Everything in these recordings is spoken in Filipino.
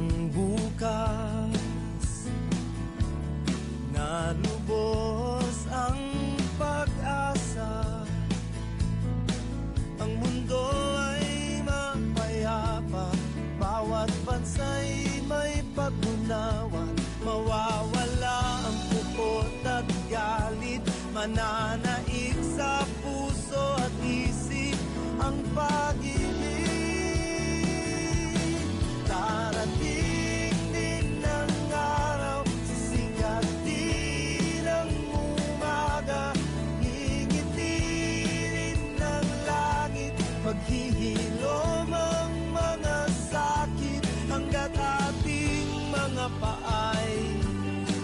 ng bukas na lubos ang pag-asa. Ang mundo ay mapayapa, bawat bansa'y may pag-unawa. Mawawala ang pukot at galit, mananaig sa puso at isip ang pag-ibig. Darating din ang araw, sisikat din ang umaga, ngingitirin ng langit, maghihilom ang mga sakit, hanggat ating mga paay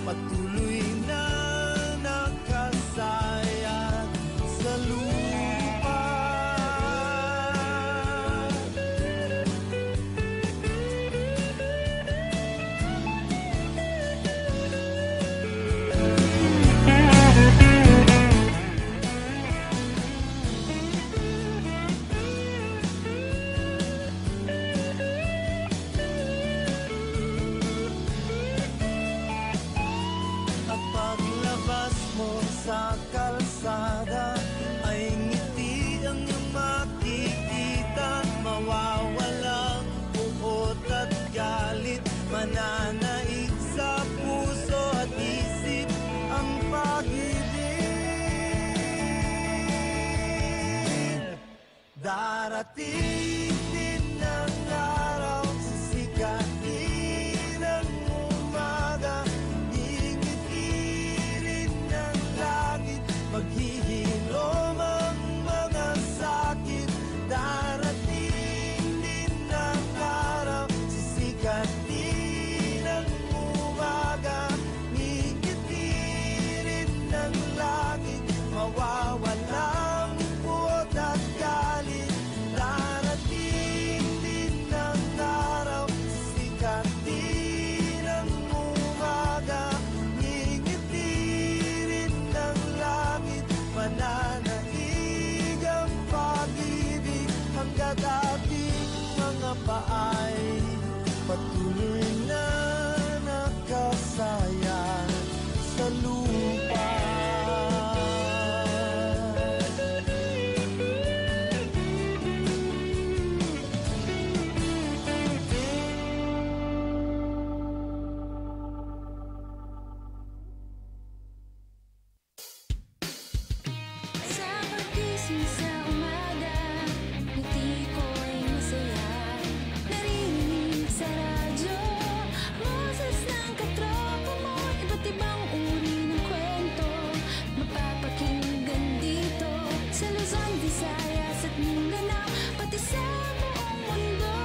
patuloy na nakasayat sa lupa. At paglabas mo sa kalsada ay ngiti ang iyong makikita. Mawawalang uot at galit, mananaig sa puso at isip ang pag-ibig. Darating din ang araw, sisikatin ang umaga, ngingitirin ng langit, maghihilom ang mga sakit. Darating din ang araw, sisikatin ang umaga, ngingitirin ng langit, mawawalang puot at galit. Darating din ang araw, sisikatin ang umaga, ngingitirin ng langit, mananaig ang pag-ibig, hanggat ating mga paay patuloy na nakasayat sa lupa. Sa pagkising sa umaga, ngiti ko'y masaya. Narinig sa radyo, boses ng katropa mo, iba't ibang uri ng kwento, mapapakinggan dito sa Luzon, Visayas at Mindanao, pati sa buong mundo.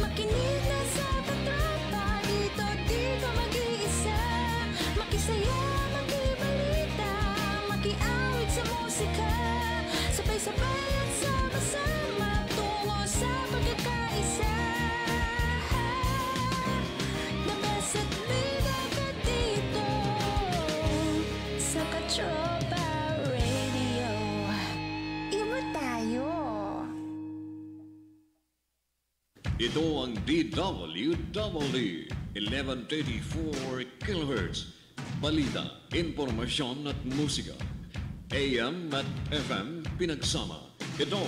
Makinig na sa katropa, dito di ka mag-iisa. Makisaya, makibalita, makiawit sa musika, sabay-sabay at sama-sama tungo sa pagkakaisa. The best at bida ka dito sa Katropa Radio. Iba tayo. Ito ang DWWD 1134 kHz. Balita, impormasyon at musika. AM at FM pinagsama. Ito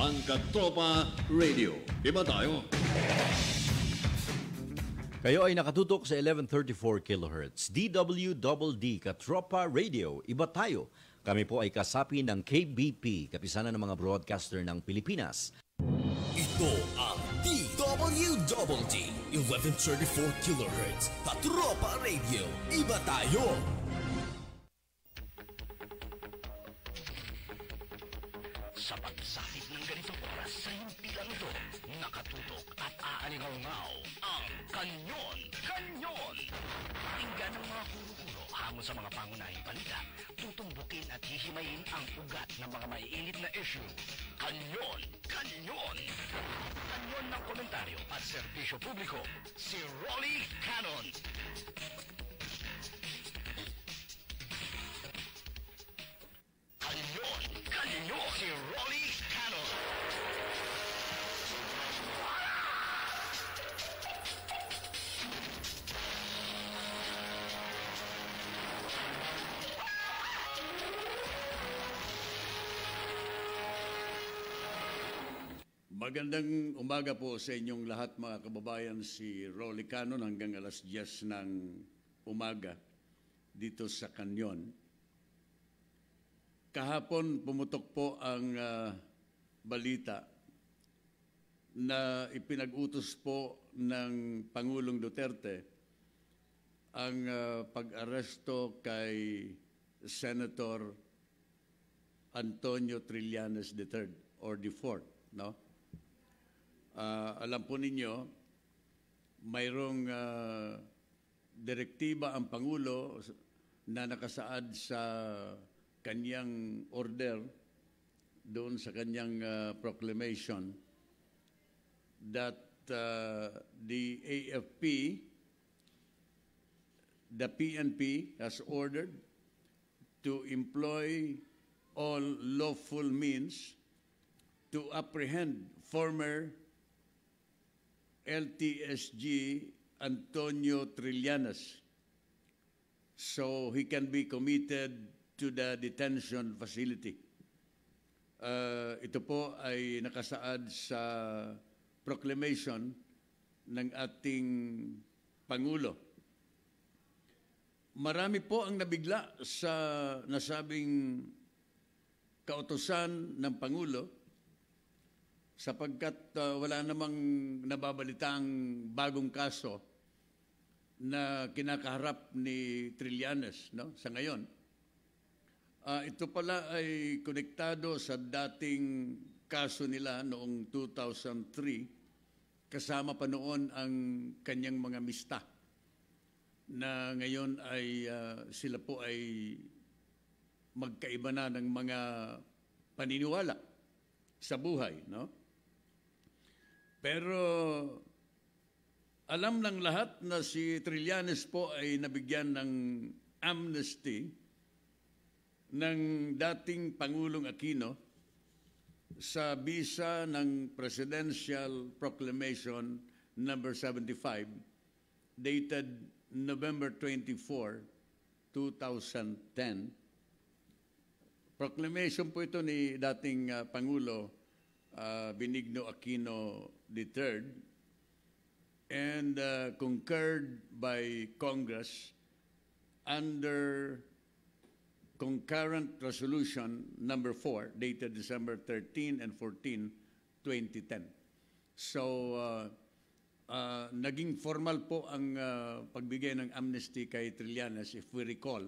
ang Katropa Radio. Iba tayo. Kayo ay nakatutok sa 1134 kHz. DWDD Katropa Radio. Iba tayo. Kami po ay kasapi ng KBP, Kapisanan ng mga Broadcaster ng Pilipinas. Ito ang DWDD 1134 kHz Katropa Radio. Iba tayo. Sa pagsapit ng ganitong oras sa himpilang ito, nakatutok at aalingaw-ngaw ang Kanyon! Kanyon! Pakinggan ang mga kuro-kuro hamon sa mga pangunahing balita, tutumbukin at hihimayin ang ugat ng mga maiinit na issue. Kanyon! Kanyon! Kanyon ng komentaryo at serbisyo publiko, si Rolly Cannon. Kanyon! Kanyon! Si Rolly Cannon. Magandang umaga po sa inyong lahat mga kababayan. Si Rolly Canon hanggang alas 10 ng umaga dito sa Kanyon. Kahapon pumutok po ang balita na ipinag-utos po ng Pangulong Duterte ang pag-aresto kay Senator Antonio Trillanes III or the Fourth, no? Alam po ninyo, mayroong direktiba ang Pangulo na nakasaad sa kanyang order doon sa kanyang proclamation that the AFP, the PNP has ordered to employ all lawful means to apprehend former LTSG Antonio Trillanes so he can be committed to the detention facility. Ito po ay nakasaad sa proclamation ng ating Pangulo. Marami po ang nabigla sa nasabing kautusan ng Pangulo sapagkat wala namang nababalitaang bagong kaso na kinakaharap ni Trillanes, no, sa ngayon. Ito pala ay konektado sa dating kaso nila noong 2003, kasama pa noon ang kanyang mga mista, na ngayon ay sila po ay magkaiba na ng mga paniniwala sa buhay, no? Pero alam ng lahat na si Trillanes po ay nabigyan ng amnesty ng dating Pangulong Aquino sa bisa ng Presidential Proclamation number 75 dated November 24, 2010. Proclamation po ito ni dating Pangulo Benigno Aquino III and concurred by Congress under concurrent resolution number 4 dated December 13 and 14, 2010. So naging formal po ang pagbigay ng amnesty kay Trillanes, if we recall,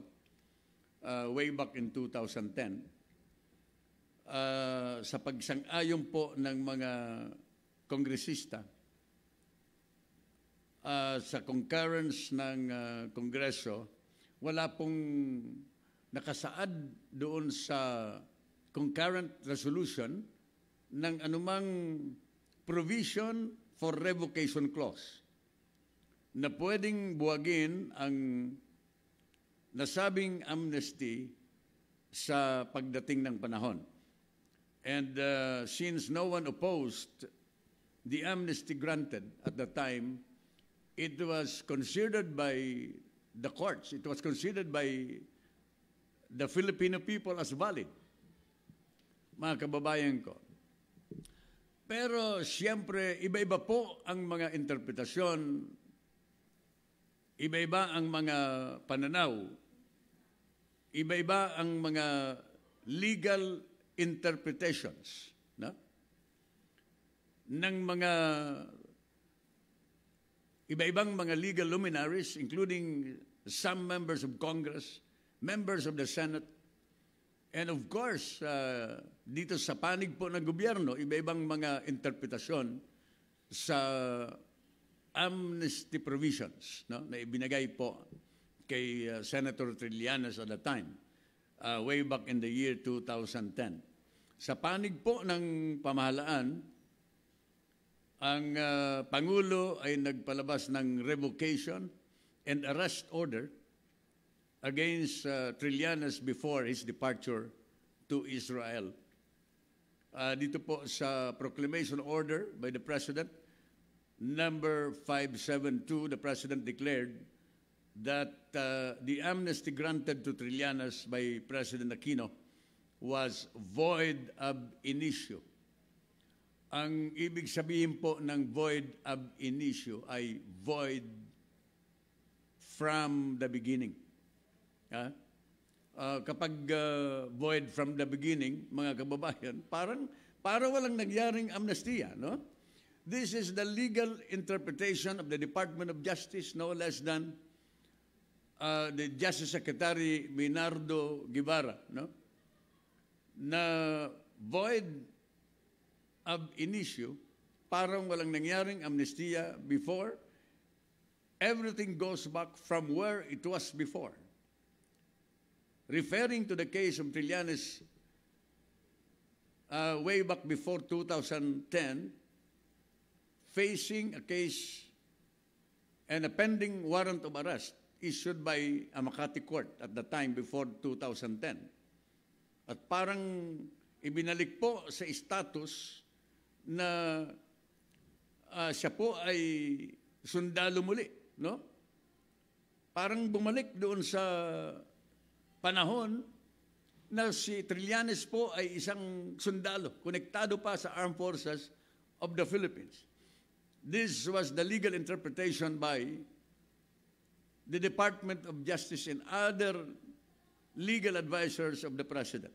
way back in 2010. Sa pagsang-ayon po ng mga kongresista sa concurrence ng Kongreso, wala pong nakasaad doon sa concurrent resolution ng anumang provision for revocation clause na pwedeng buwagin ang nasabing amnesty sa pagdating ng panahon. And since no one opposed the amnesty granted at the time, it was considered by the courts, it was considered by the Filipino people as valid, mga kababayan ko. Pero siyempre, iba-iba po ang mga interpretasyon, iba-iba ang mga pananaw, iba-iba ang mga legal interpretations, no? Ng mga iba-ibang mga legal luminaries, including some members of Congress, members of the Senate, and of course, dito sa panig po ng gobyerno, iba-ibang mga interpretasyon sa amnesty provisions, no, na ibinagay po kay Senator Trillanes at the time, way back in the year 2010. Sa panig po ng pamahalaan, ang Pangulo ay nagpalabas ng revocation and arrest order against Trillanes before his departure to Israel. Dito po sa proclamation order by the President, number 572, the President declared that the amnesty granted to Trillanes by President Aquino was void ab initio. Ang ibig sabihin po ng void ab initio ay void from the beginning. Ha? Kapag void from the beginning, mga kababayan, parang walang nangyaring amnestia, no? This is the legal interpretation of the Department of Justice, no less than the Justice Secretary Minardo Guevara, no? Na void ab initio, parang walang nangyaring amnestia before. Everything goes back from where it was before. Referring to the case of Trillanes way back before 2010, facing a case and a pending warrant of arrest issued by a Makati court at the time before 2010. At parang ibinalik po sa status na siya po ay sundalo muli, no? Parang bumalik doon sa panahon na si Trillanes po ay isang sundalo, konektado pa sa Armed Forces of the Philippines. This was the legal interpretation by the Department of Justice and other legal advisors of the President.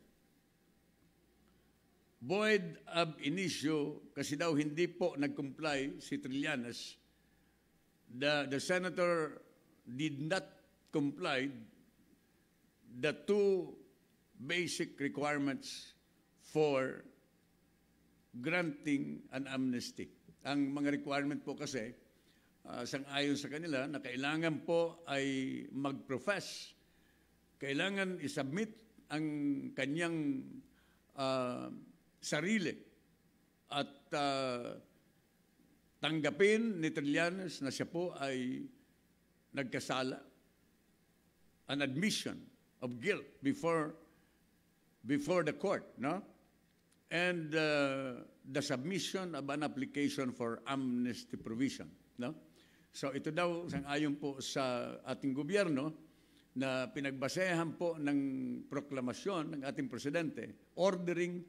Void ab initio, kasi daw hindi po nag-comply si Trillanes. The senator did not comply the two basic requirements for granting an amnesty. Ang mga requirement po kasi, sang-ayon sa kanila, na kailangan po ay mag-profess, kailangan isubmit ang kanyang sarili at tanggapin ni Trillanes na siya po ay nagkasala, an admission of guilt before the court, no? And the submission of an application for amnesty provision, no? So ito daw sang-ayon po sa ating gobyerno na pinagbasehan po ng proklamasyon ng ating presidente ordering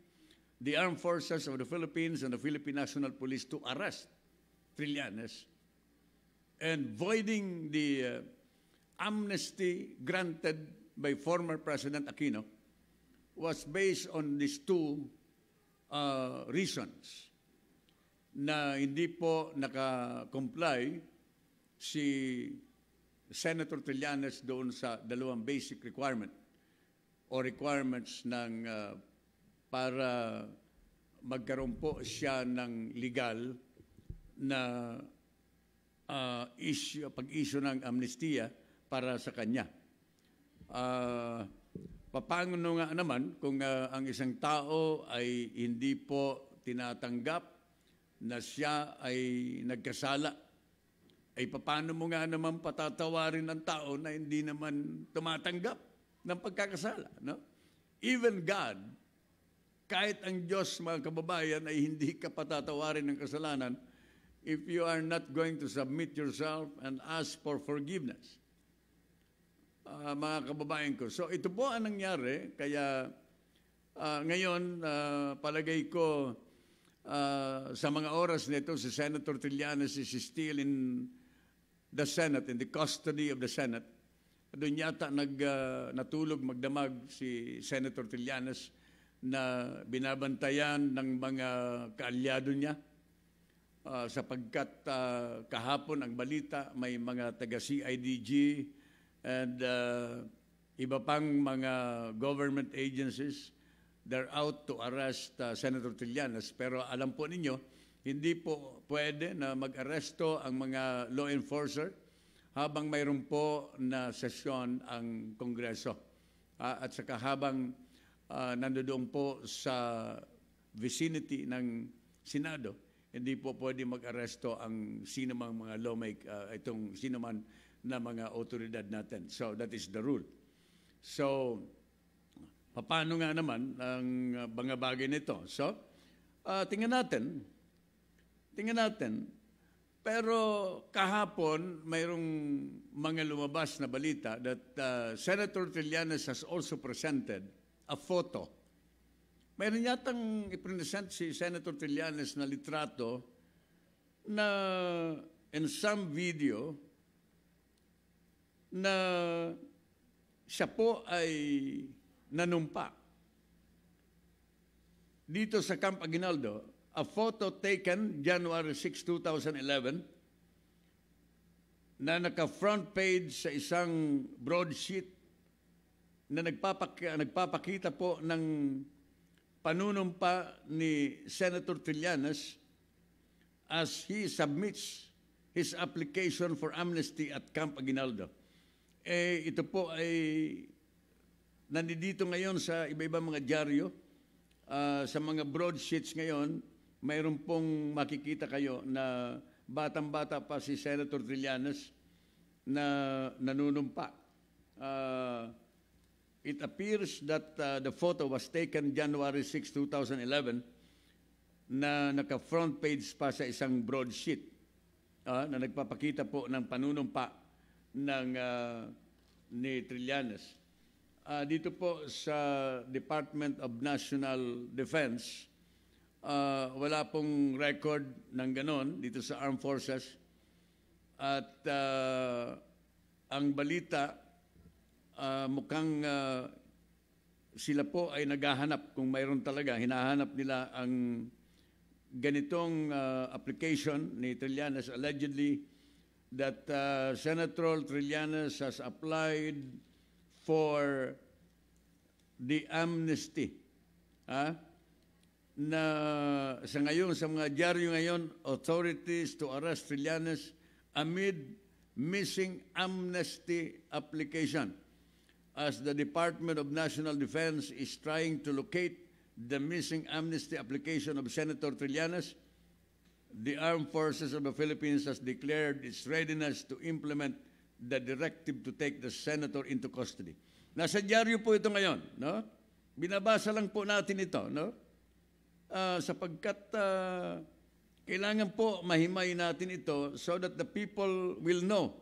the Armed Forces of the Philippines and the Philippine National Police to arrest Trillanes and voiding the amnesty granted by former President Aquino was based on these two reasons na hindi po naka-comply si Senator Trillanes doon sa dalawang basic requirement o requirements ng para magkaroon po siya ng legal na pag-issue ng amnestia para sa kanya. Paano nga naman kung ang isang tao ay hindi po tinatanggap na siya ay nagkasala, ay paano mo nga naman patatawarin ng tao na hindi naman tumatanggap ng pagkakasala, no? Even God, kahit ang Diyos, mga kababayan, ay hindi ka patatawarin ng kasalanan if you are not going to submit yourself and ask for forgiveness. Mga kababayan ko. So ito po ang nangyari, kaya ngayon palagay ko sa mga oras nito si Senator Trillanes is still in the Senate, in the custody of the Senate. Doon yata natulog magdamag si Senator Trillanes na binabantayan ng mga kaalyado niya sapagkat kahapon ang balita may mga taga-CIDG and iba pang mga government agencies, they're out to arrest Senator Trillanes. Pero alam po ninyo, hindi po pwede na mag-aresto ang mga law enforcer habang mayroon po na sesyon ang Kongreso. At saka habang nandoon po sa vicinity ng Senado, hindi po pwede mag-aresto ang sinumang mga itong sinuman na mga otoridad natin. So that is the rule. So paano nga naman ang mga bagay nito? So tingnan natin. Pero kahapon mayroong mga lumabas na balita that Senator Trillanes has also presented a photo mayroon yatang ipresent si Senator Trillanes na litrato na in some video na siya po ay nanumpa dito sa Camp Aguinaldo. A photo taken January 6, 2011 na naka-front page sa isang broadsheet na nagpapakita po ng panunumpa ni Senator Trillanes as he submits his application for amnesty at Camp Aguinaldo. Ito po ay nandito ngayon sa iba-ibang mga dyaryo. Sa mga broadsheets ngayon, mayroon pong makikita kayo na batang-bata pa si Senator Trillanes na nanunumpa. It appears that the photo was taken January 6, 2011 na naka-front page pa sa isang broadsheet na nagpapakita po ng panunumpa ng ni Trillanes. Dito po sa Department of National Defense, wala pong record ng ganon dito sa Armed Forces. At ang balita, mukhang sila po ay naghahanap kung mayroon talaga, hinahanap nila ang ganitong application ni Trillanes, allegedly that Senator Trillanes has applied for the amnesty. Na sa ngayon, sa mga dyaryo ngayon, authorities to arrest Trillanes amid missing amnesty application. As the Department of National Defense is trying to locate the missing amnesty application of Senator Trillanes, the Armed Forces of the Philippines has declared its readiness to implement the directive to take the senator into custody. Nasa dyaryo po ito ngayon, no? Binabasa lang po natin ito, no? Sapagkat kailangan po mahimay natin ito so that the people will know.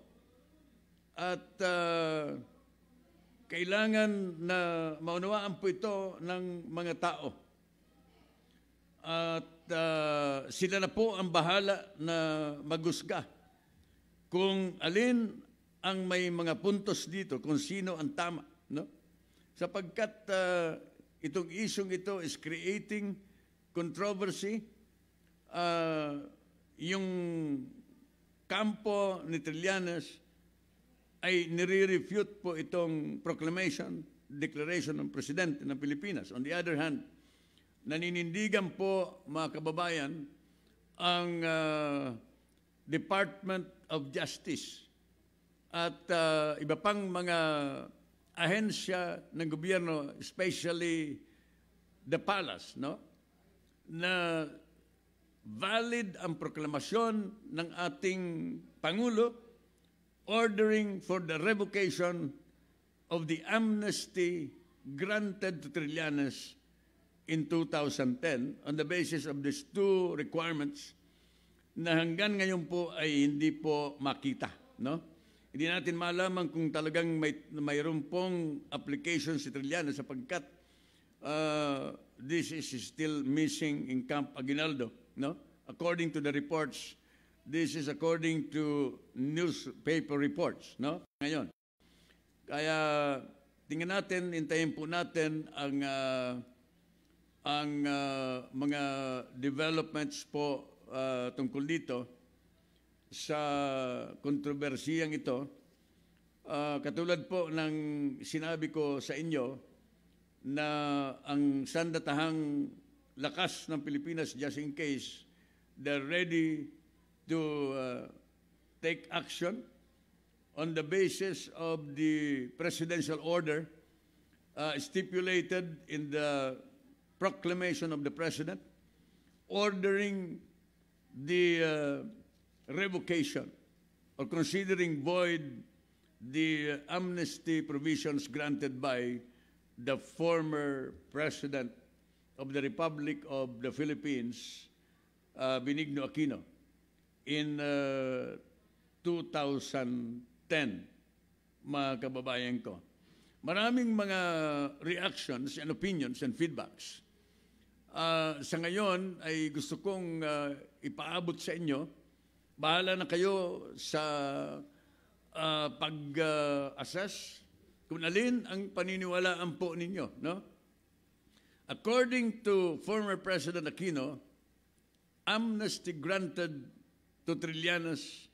At kailangan na maunawaan po ito ng mga tao. At sila na po ang bahala na magusga kung alin ang may mga puntos dito, kung sino ang tama, no? Sapagkat itong isyong ito is creating controversy. Yung kampo ni Trillanes ay nire-refute po itong proclamation, declaration ng Presidente ng Pilipinas. On the other hand, naninindigan po, mga kababayan, ang Department of Justice at iba pang mga ahensya ng gobyerno, especially the palace, no? Na valid ang proklamasyon ng ating Pangulo ordering for the revocation of the amnesty granted to Trillanes in 2010 on the basis of these two requirements na hanggang ngayon po ay hindi po makita, no? Hindi natin malaman kung talagang mayroon pong application si Trillanes sapagkat this is still missing in Camp Aguinaldo, no? According to the reports, this is according to newspaper reports, no? Ngayon. Kaya tingnan natin, hintayin po natin ang mga developments po tungkol dito sa kontrobersiyang ito. Katulad po ng sinabi ko sa inyo na ang sandatahang lakas ng Pilipinas, just in case they're ready to take action on the basis of the presidential order stipulated in the proclamation of the President ordering the revocation or considering void the amnesty provisions granted by the former President of the Republic of the Philippines, Benigno Aquino, in 2010, mga kababayan ko. Maraming mga reactions and opinions and feedbacks Sa ngayon ay gusto kong ipaabot sa inyo. Bahala na kayo sa pag-assess kung alin ang paniniwalaan po ninyo. No? According to former President Aquino, amnesty granted to Trillanes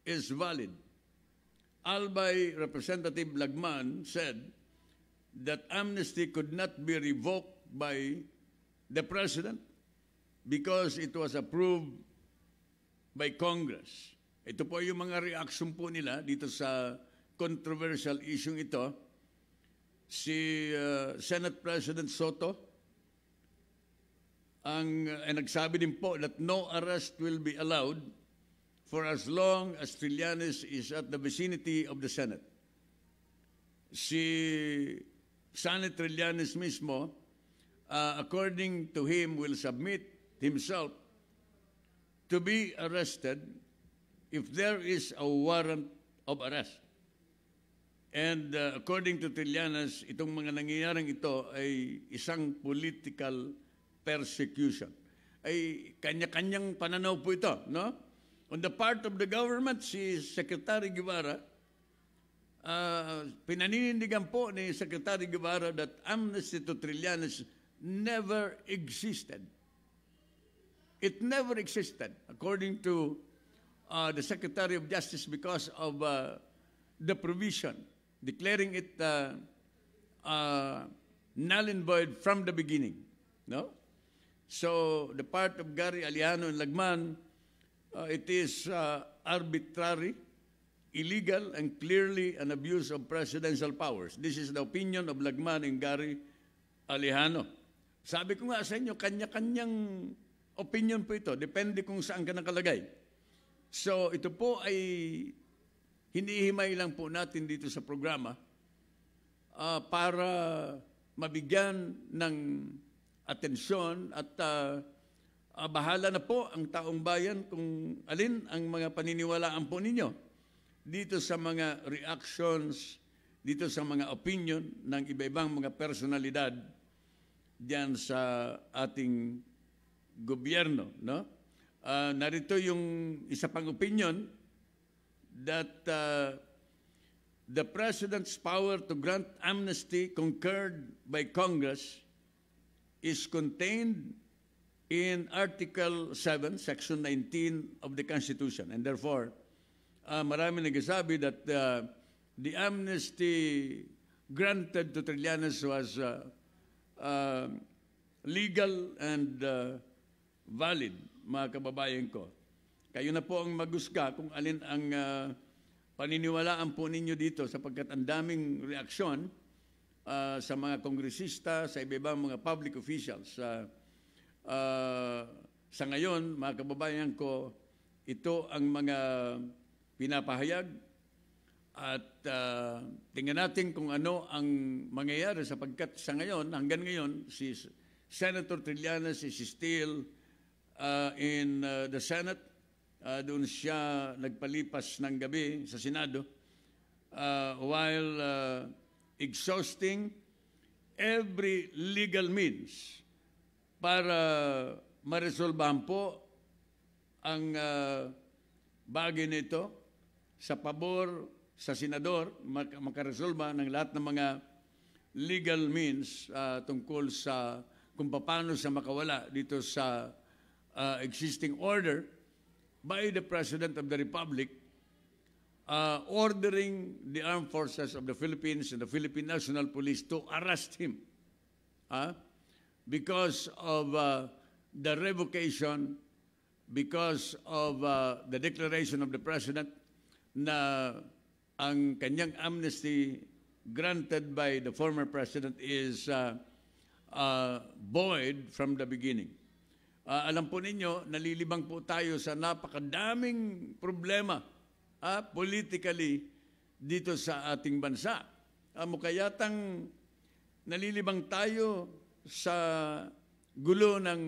is valid. Albay Representative Lagman said that amnesty could not be revoked by the President because it was approved by Congress. Ito po yung mga reaction po nila dito sa controversial issue ito. Si Senate President Soto ang nagsabi din po that no arrest will be allowed for as long as Trillanes is at the vicinity of the Senate. Si Sonny Trillanes mismo, according to him, will submit himself to be arrested if there is a warrant of arrest. And according to Trillanes, itong mga nangyayaring ito ay isang political persecution. Ay kanya-kanyang pananaw po ito, no? On the part of the government, si Secretary Guevara, pinaninindigan po ni Secretary Guevara that amnesty to Trillanes never existed. It never existed, according to the Secretary of Justice, because of the provision declaring it null and void from the beginning. No? So the part of Gary Aliano and Lagman, it is arbitrary, illegal, and clearly an abuse of presidential powers. This is the opinion of Lagman and Gary Alejano. Sabi ko nga sa inyo, kanya-kanyang opinion po ito. Depende kung saan ka nakalagay. So ito po ay hinihimay lang po natin dito sa programa para mabigyan ng atensyon at bahala na po ang taong bayan kung alin ang mga paniniwalaan po ninyo dito sa mga reactions, dito sa mga opinion ng iba-ibang mga personalidad diyan sa ating gobyerno. No? Narito yung isa pang opinion that the President's power to grant amnesty concurred by Congress is contained in Article 7, Section 19 of the Constitution. And therefore, marami nagsasabi that the amnesty granted to Trillanes was legal and valid, mga kababayan ko. Kayo na po ang magusga kung alin ang paniniwalaan po ninyo dito sapagkat ang daming reaksyon sa mga kongresista, sa iba-ibang mga public officials. Sa ngayon, mga kababayan ko, ito ang mga pinapahayag at tingnan natin kung ano ang mangyayari sapagkat sa ngayon, hanggang ngayon, si Senator Trillanes is still in the Senate. Doon siya nagpalipas ng gabi sa Senado while exhausting every legal means para maresolbahan po ang bagay nito sa pabor sa senador, makaresolba ng lahat ng mga legal means tungkol sa kung paano sa makawala dito sa existing order by the President of the Republic ordering the armed forces of the Philippines and the Philippine National Police to arrest him because of the revocation, because of the declaration of the President na ang kanyang amnesty granted by the former President is void from the beginning. Alam po ninyo, nalilibang po tayo sa napakadaming problema politically dito sa ating bansa. Mukayatang nalilibang tayo sa gulo ng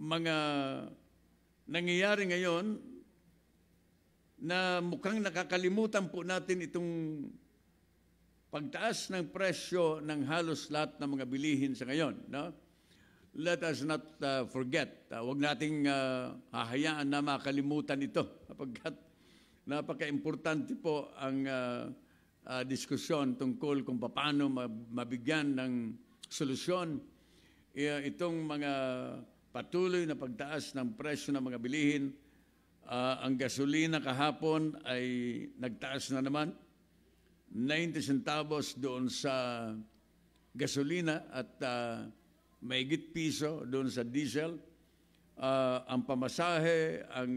mga nangyayari ngayon na mukhang nakakalimutan po natin itong pagtaas ng presyo ng halos lahat ng mga bilihin sa ngayon, no? Let us not forget, huwag nating hahayaan na makalimutan ito sapagkat napaka-importante po ang diskusyon tungkol kung paano mabigyan ng solusyon itong mga patuloy na pagtaas ng presyo ng mga bilihin. Ang gasolina kahapon ay nagtaas na naman, 90 centavos doon sa gasolina at mahigit piso doon sa diesel. Ang pamasahe, ang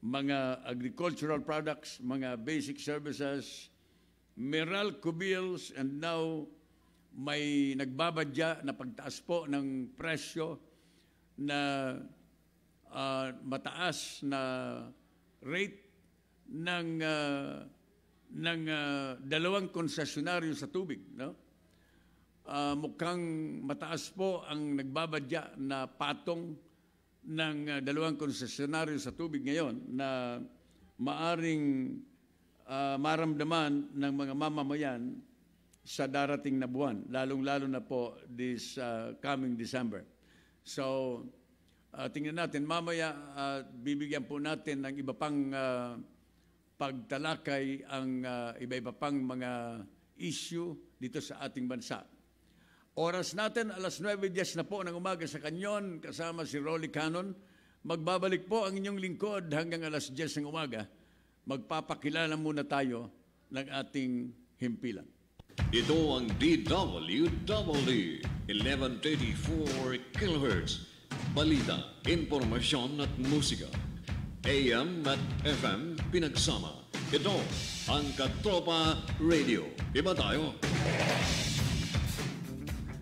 mga agricultural products, mga basic services, Meralco bills, and now may nagbabadya na pagtaas po ng presyo na mataas na rate ng dalawang konsesyonaryo sa tubig, no? Mukhang mataas po ang nagbabadya na patong ng dalawang konsesyonaryo sa tubig ngayon na maaring maramdaman ng mga mamamayan sa darating na buwan, lalong-lalo na po this coming December. So, tingnan natin, mamaya bibigyan po natin ng iba pang pagtalakay ang iba-iba pang mga issue dito sa ating bansa. Oras natin, alas 9:10 na po ng umaga sa Kanyon, kasama si Rolly Cannon. Magbabalik po ang inyong lingkod hanggang alas 10 ng umaga. Magpapakilala muna tayo ng ating himpilan. Ito ang DWWD 1134 kHz. Balita, impormasyon at musika. AM at FM pinagsama. Ito ang Katropa Radio. Iba tayo.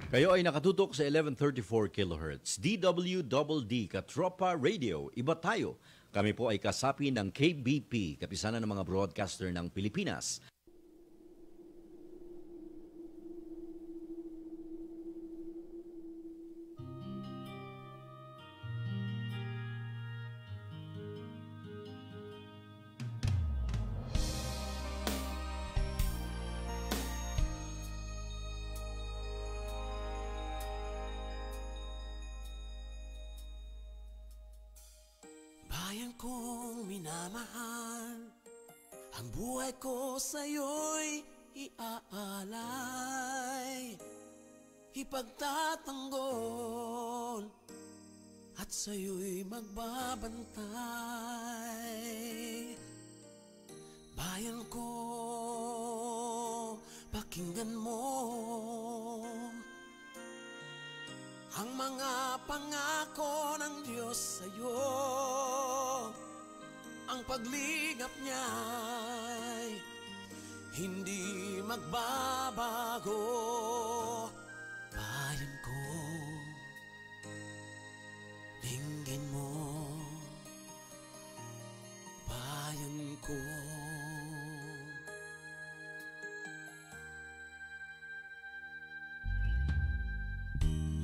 Kayo ay nakatutok sa 1134 kHz. DWDD Katropa Radio. Iba tayo. Kami po ay kasapi ng KBP, Kapisanan ng mga Broadcaster ng Pilipinas. Bayan kong minamahal, ang buhay ko sa'yo'y iaalay, ipagtatanggol, at sa'yo'y magbabantay. Bayan ko, pakinggan mo ang mga pangako ng Diyos sa'yo. Ang pagligap niya'y hindi magbabago. Bayan ko, dinggin mo. Bayan ko.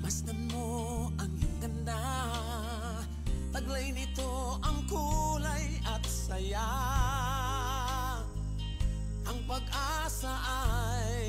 Masdan mo ang iyong ganda, taglay nito ang kulay at saya. Ang pag-asa ay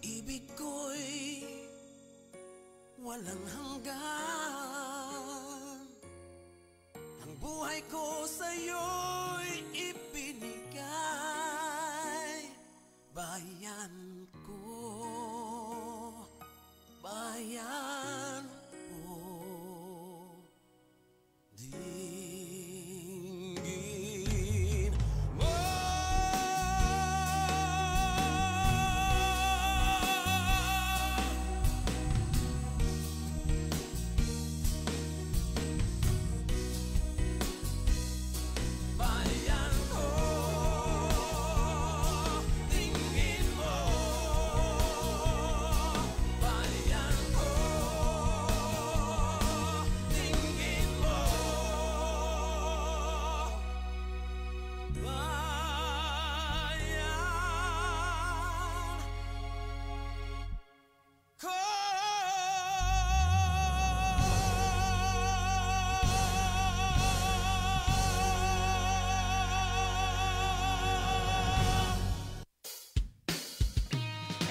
pag-ibig ko'y walang hanggan. Ang buhay ko sa'yo'y ibinigay. Bayan ko, bayan ko, dinggin mo. Bayan ko, dinggin mo. Bayan ko, dinggin mo. Bayan ko.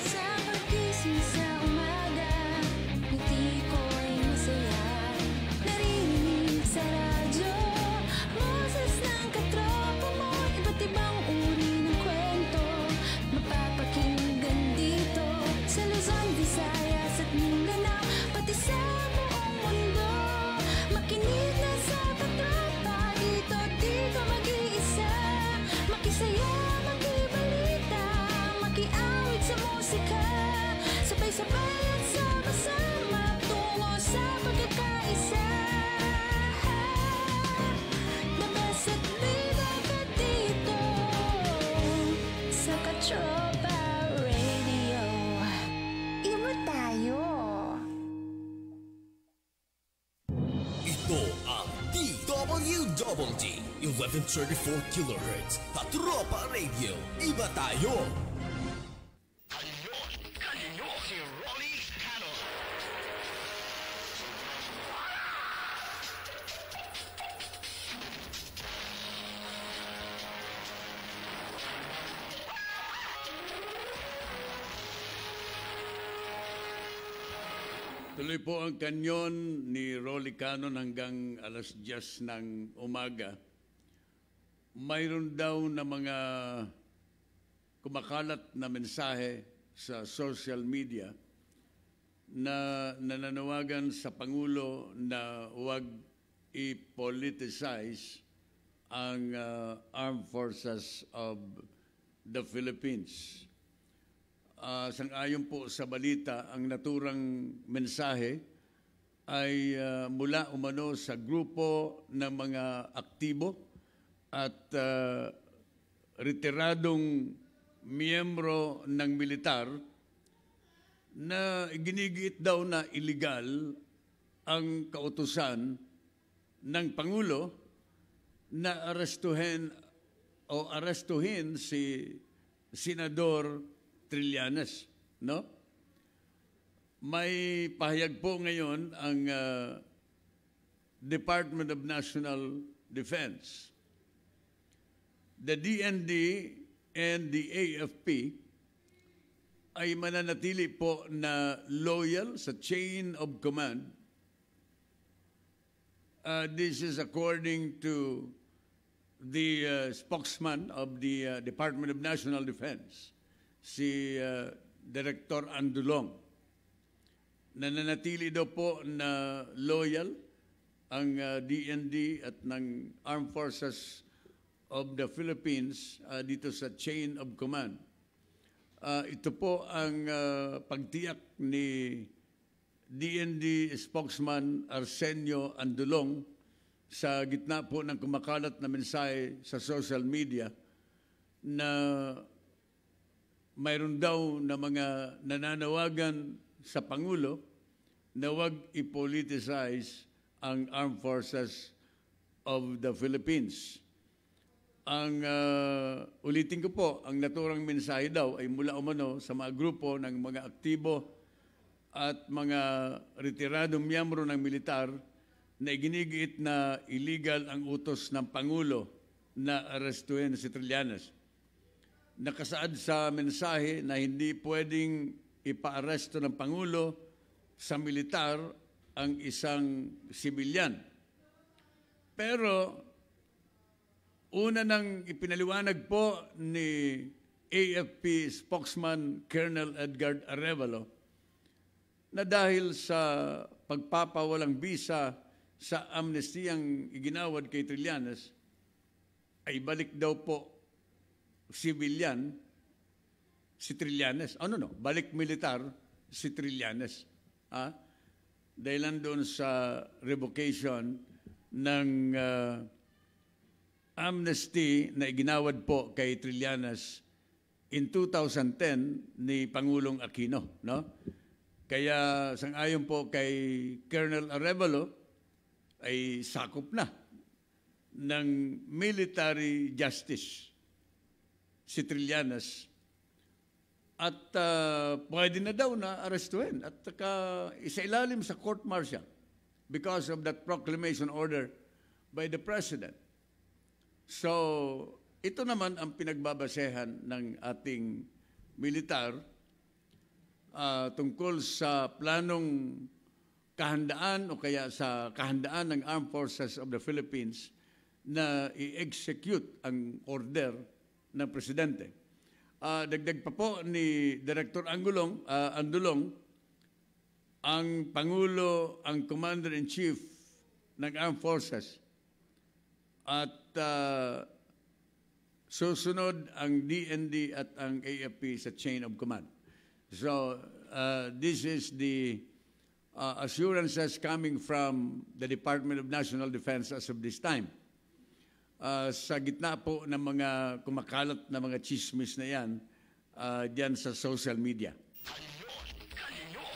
Sa pagkising sa umaga, ngiti ko'y masaya. Narinig sa radyo, boses ng katropa mo. Iba't ibang uri ng kwento, mapapakinggan dito. Sa Luzon, Visayas at Mindanao, pati sa buong mundo. Makinig na sa katropa, dito di ka mag-iisa. Makisaya, makibalita, makiawit sa musika. Sabay-sabay at sama-sama tungo sa pagkakaisa. The best at bida ka dito sa Katropa Radio. Iba tayo. Ito ang DWDD 1134 kHz Katropa Radio. Iba tayo. Kanyo, si Rolly Cano. Tuloy po ang kanyon ni Rolly Canon hanggang alas 10 ng umaga. Mayroon daw na mga kumakalat na mensahe sa social media na nananawagan sa Pangulo na huwag i-politicize ang Armed Forces of the Philippines. Sang-ayon po sa balita, ang naturang mensahe ay mula umano sa grupo ng mga aktibo at retiradong miyembro ng militar na ginigiit daw na illegal ang kautusan ng Pangulo na arestuhin si Senador Trillanes, no? May pahayag po ngayon ang Department of National Defense. The DND and the AFP ay mananatili po na loyal sa chain of command. This is according to the spokesman of the Department of National Defense, si Director Andulong. Nananatili daw po na loyal ang DND at ng Armed Forces of the Philippines dito sa chain of command. Ito po ang pagtiyak ni DND spokesman Arsenio Andulong sa gitna po ng kumakalat na mensahe sa social media na mayroon daw na mga nananawagan sa Pangulo na huwag i-politicize ang Armed Forces of the Philippines. Ang ulitin ko po, ang naturang mensahe daw ay mula umano sa mga grupo ng mga aktibo at mga retiradong miyembro ng militar na iginigiit na illegal ang utos ng Pangulo na arestuhin si Trillanes. Nakasaad sa mensahe na hindi pwedeng ipaaresto ng Pangulo sa militar ang isang sibilyan. Pero una nang ipinaliwanag po ni AFP spokesman Colonel Edgar Arevalo na dahil sa pagpapawalang bisa sa amnestiyang iginawad kay Trillanes, ay balik daw po sibilyan si Trillanes. Balik militar si Trillanes. Dahil doon sa revocation ng amnesty na iginawad po kay Trillanes in 2010 ni Pangulong Aquino. Kaya sang-ayon po kay Colonel Arevalo ay sakop na ng military justice si Trillanes at pwede na daw na arestuhin at isailalim sa court-martial because of that proclamation order by the President. So, ito naman ang pinagbabasehan ng ating militar tungkol sa planong kahandaan o kaya sa kahandaan ng Armed Forces of the Philippines na i-execute ang order ng Presidente. Dagdag pa po ni Director Andulong, ang Pangulo, ang Commander-in-Chief ng Armed Forces at susunod ang DND at ang AFP sa chain of command. So, this is the assurances coming from the Department of National Defense as of this time. Sa gitna po ng mga kumakalat na mga chismis na yan, dyan sa social media. Kanyo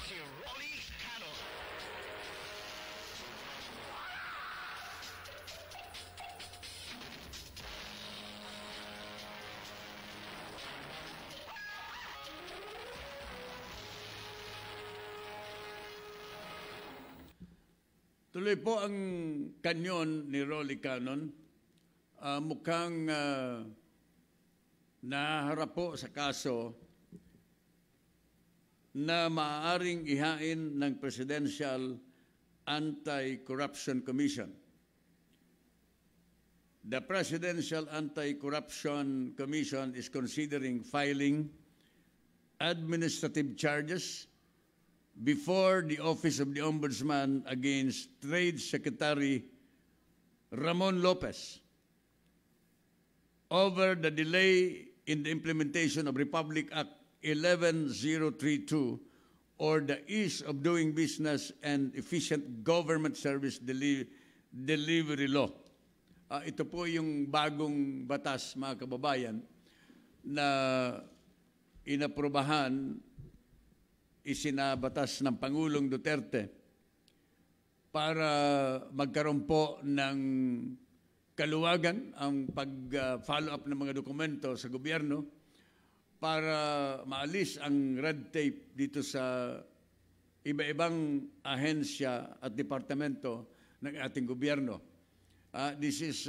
si Rolly Cano. Tuloy po ang kanyon ni Rolly Cannon. Mukhang naharap po sa kaso na maaaring ihain ng Presidential Anti-Corruption Commission. The Presidential Anti-Corruption Commission is considering filing administrative charges before the Office of the Ombudsman against Trade Secretary Ramon Lopez over the delay in the implementation of Republic Act 11032 or the Ease of Doing Business and Efficient Government Service Delivery Law. Ito po yung bagong batas, mga kababayan, na inaprubahan, isinabatas ng Pangulong Duterte para magkaroon po ng kaluwagan ang pag-follow up ng mga dokumento sa gobyerno para maalis ang red tape dito sa iba-ibang ahensya at departamento ng ating gobyerno. This is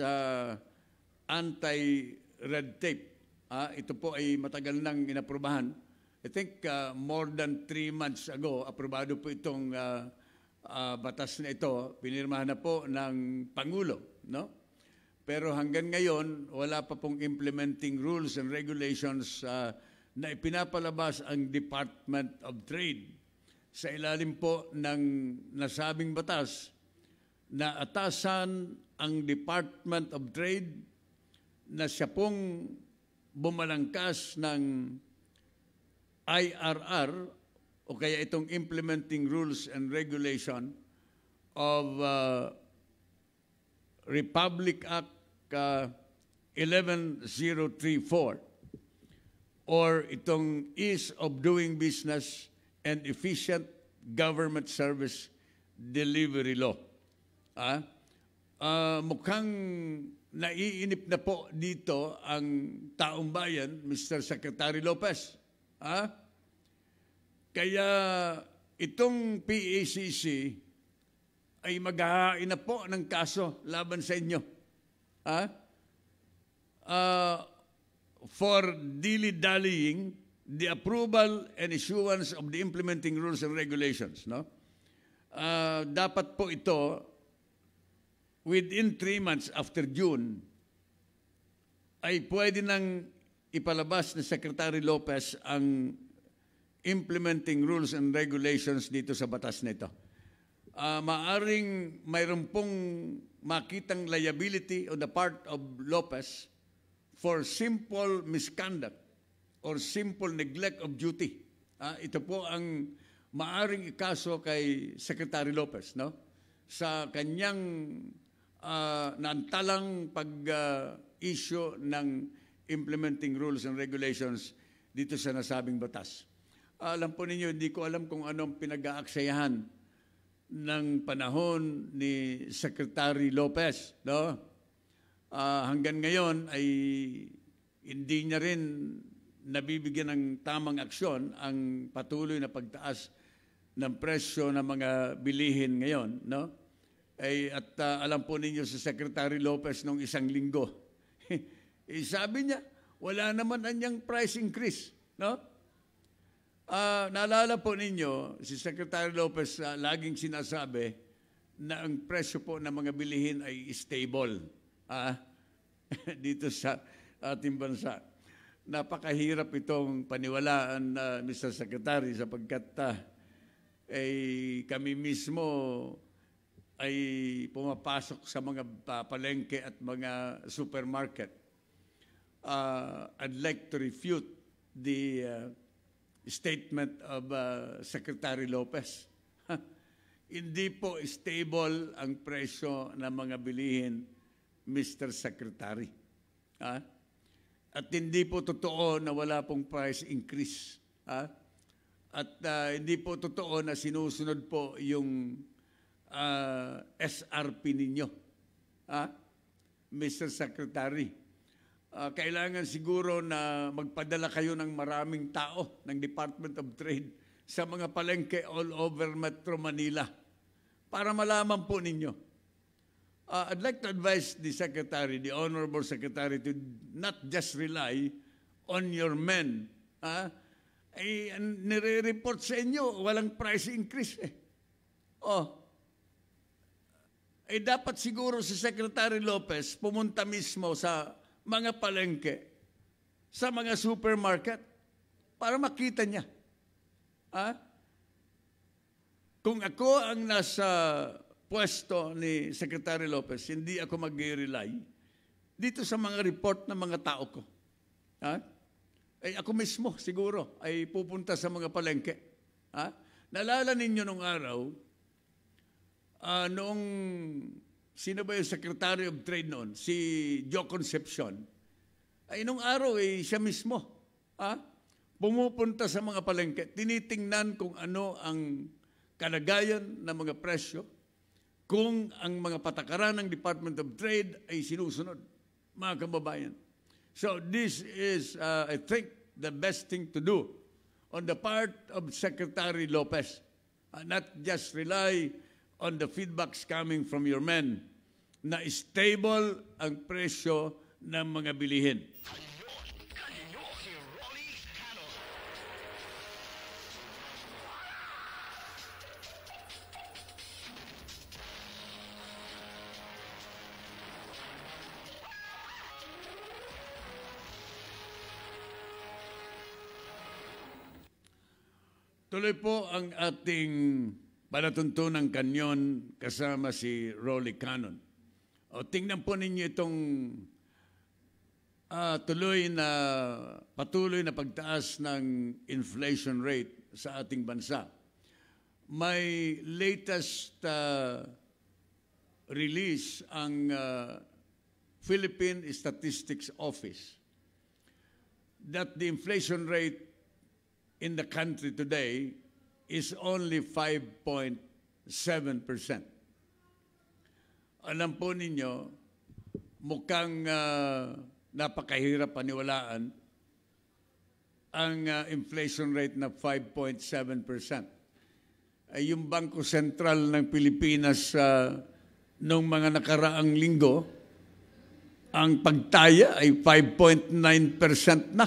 anti-red tape. Ito po ay matagal nang inaprubahan. I think more than 3 months ago, aprobado po itong batas na ito. Pinirmahan na po ng Pangulo, no? Pero hanggang ngayon, wala pa pong implementing rules and regulations na ipinapalabas ang Department of Trade. Sa ilalim po ng nasabing batas, na atasan ang Department of Trade na siya pong bumalangkas ng IRR o kaya itong implementing rules and regulation of Republic Act 11034 or itong Ease of Doing Business and Efficient Government Service Delivery Law. Mukhang naiinip na po dito ang taong bayan, Mr. Secretary Lopez. Kaya itong PACC ay maghahain na po ng kaso laban sa inyo. For dilly-dallying the approval and issuance of the implementing rules and regulations, no? Dapat po ito within 3 months after June ay pwede nang ipalabas ni Secretary Lopez ang implementing rules and regulations dito sa batas nito. Maaring mayroon pong makitang liability on the part of Lopez for simple misconduct or simple neglect of duty. Ito po ang maaring ikaso kay Secretary Lopez, no? Sa kanyang naantalang pag-issue ng implementing rules and regulations dito sa nasabing batas. Alam po ninyo, hindi ko alam kung anong pinag-aaksayahan ng panahon ni Secretary Lopez, no? Hanggang ngayon ay hindi niya rin nabibigyan ng tamang aksyon ang patuloy na pagtaas ng presyo ng mga bilihin ngayon, no? At alam po ninyo si Secretary Lopez nung 1 linggo, sabi niya, wala naman anyang price increase, no? Naalala po ninyo, si Secretary Lopez laging sinasabi na ang presyo po ng mga bilihin ay stable dito sa ating bansa. Napakahirap itong paniwalaan, Mr. Secretary, sapagkat kami mismo ay pumapasok sa mga palengke at mga supermarket. I'd like to refute the statement of Secretary Lopez. Hindi po stable ang presyo ng mga bilihin, Mr. Secretary. At hindi po totoo na wala pong price increase. At hindi po totoo na sinusunod po yung SRP ninyo. Mr. Secretary, kailangan siguro na magpadala kayo ng maraming tao ng Department of Trade sa mga palengke all over Metro Manila para malaman po ninyo. I'd like to advise the Secretary, the Honorable Secretary, to not just rely on your men. Nire-report sa inyo, walang price increase. Dapat siguro si Secretary Lopez pumunta mismo sa mga palengke, sa mga supermarket, para makita niya. Kung ako ang nasa pwesto ni Secretary Lopez, hindi ako mag-rely dito sa mga report ng mga tao ko. Ako mismo siguro ay pupunta sa mga palengke. Naalala ninyo nung araw, noong sino ba yung Secretary of Trade noon? Si Joe Concepcion. Nung araw siya mismo pumupunta sa mga palengke, tinitingnan kung ano ang kalagayan ng mga presyo, kung ang mga patakaran ng Department of Trade ay sinusunod, mga kababayan. So this is, I think, the best thing to do on the part of Secretary Lopez. Not just rely on the feedbacks coming from your men na stable ang presyo ng mga bilihin. Kanyo, si Rolly Cano. Tuloy po ang ating palatuntunang kanyon kasama si Rolly Cannon. Tingnan po ninyo itong patuloy na pagtaas ng inflation rate sa ating bansa. May latest release ang Philippine Statistics Office that the inflation rate in the country today is only 5.7%. Alam po ninyo, mukhang napakahirap paniwalaan ang inflation rate na 5.7%. Yung Bangko Sentral ng Pilipinas noong mga nakaraang linggo, ang pagtaya ay 5.9% na.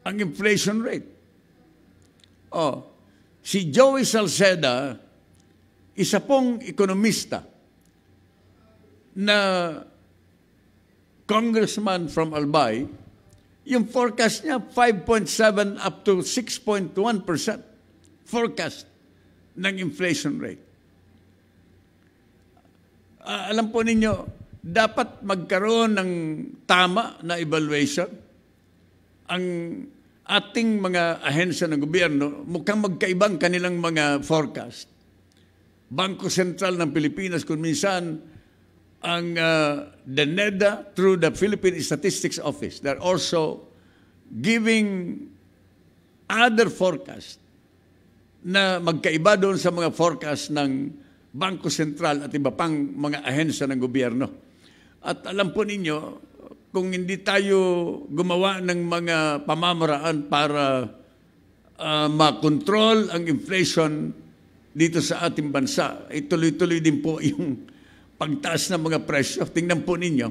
ang inflation rate. Oh, si Joey Salceda, isa pong ekonomista na congressman from Albay, yung forecast niya 5.7 up to 6.1% forecast ng inflation rate. Alam po ninyo, dapat magkaroon ng tama na evaluation. Ang ating mga ahensya ng gobyerno, mukhang magkaibang kanilang mga forecast. Bangko Sentral ng Pilipinas, kung minsan, ang DENEDA through the Philippine Statistics Office, they're also giving other forecast na magkaiba doon sa mga forecast ng Bangko Sentral at iba pang mga ahensya ng gobyerno. At alam po ninyo, kung hindi tayo gumawa ng mga pamamaraan para makontrol ang inflation dito sa ating bansa, ay tuloy-tuloy din po yung pagtaas ng mga presyo. Tingnan po ninyo,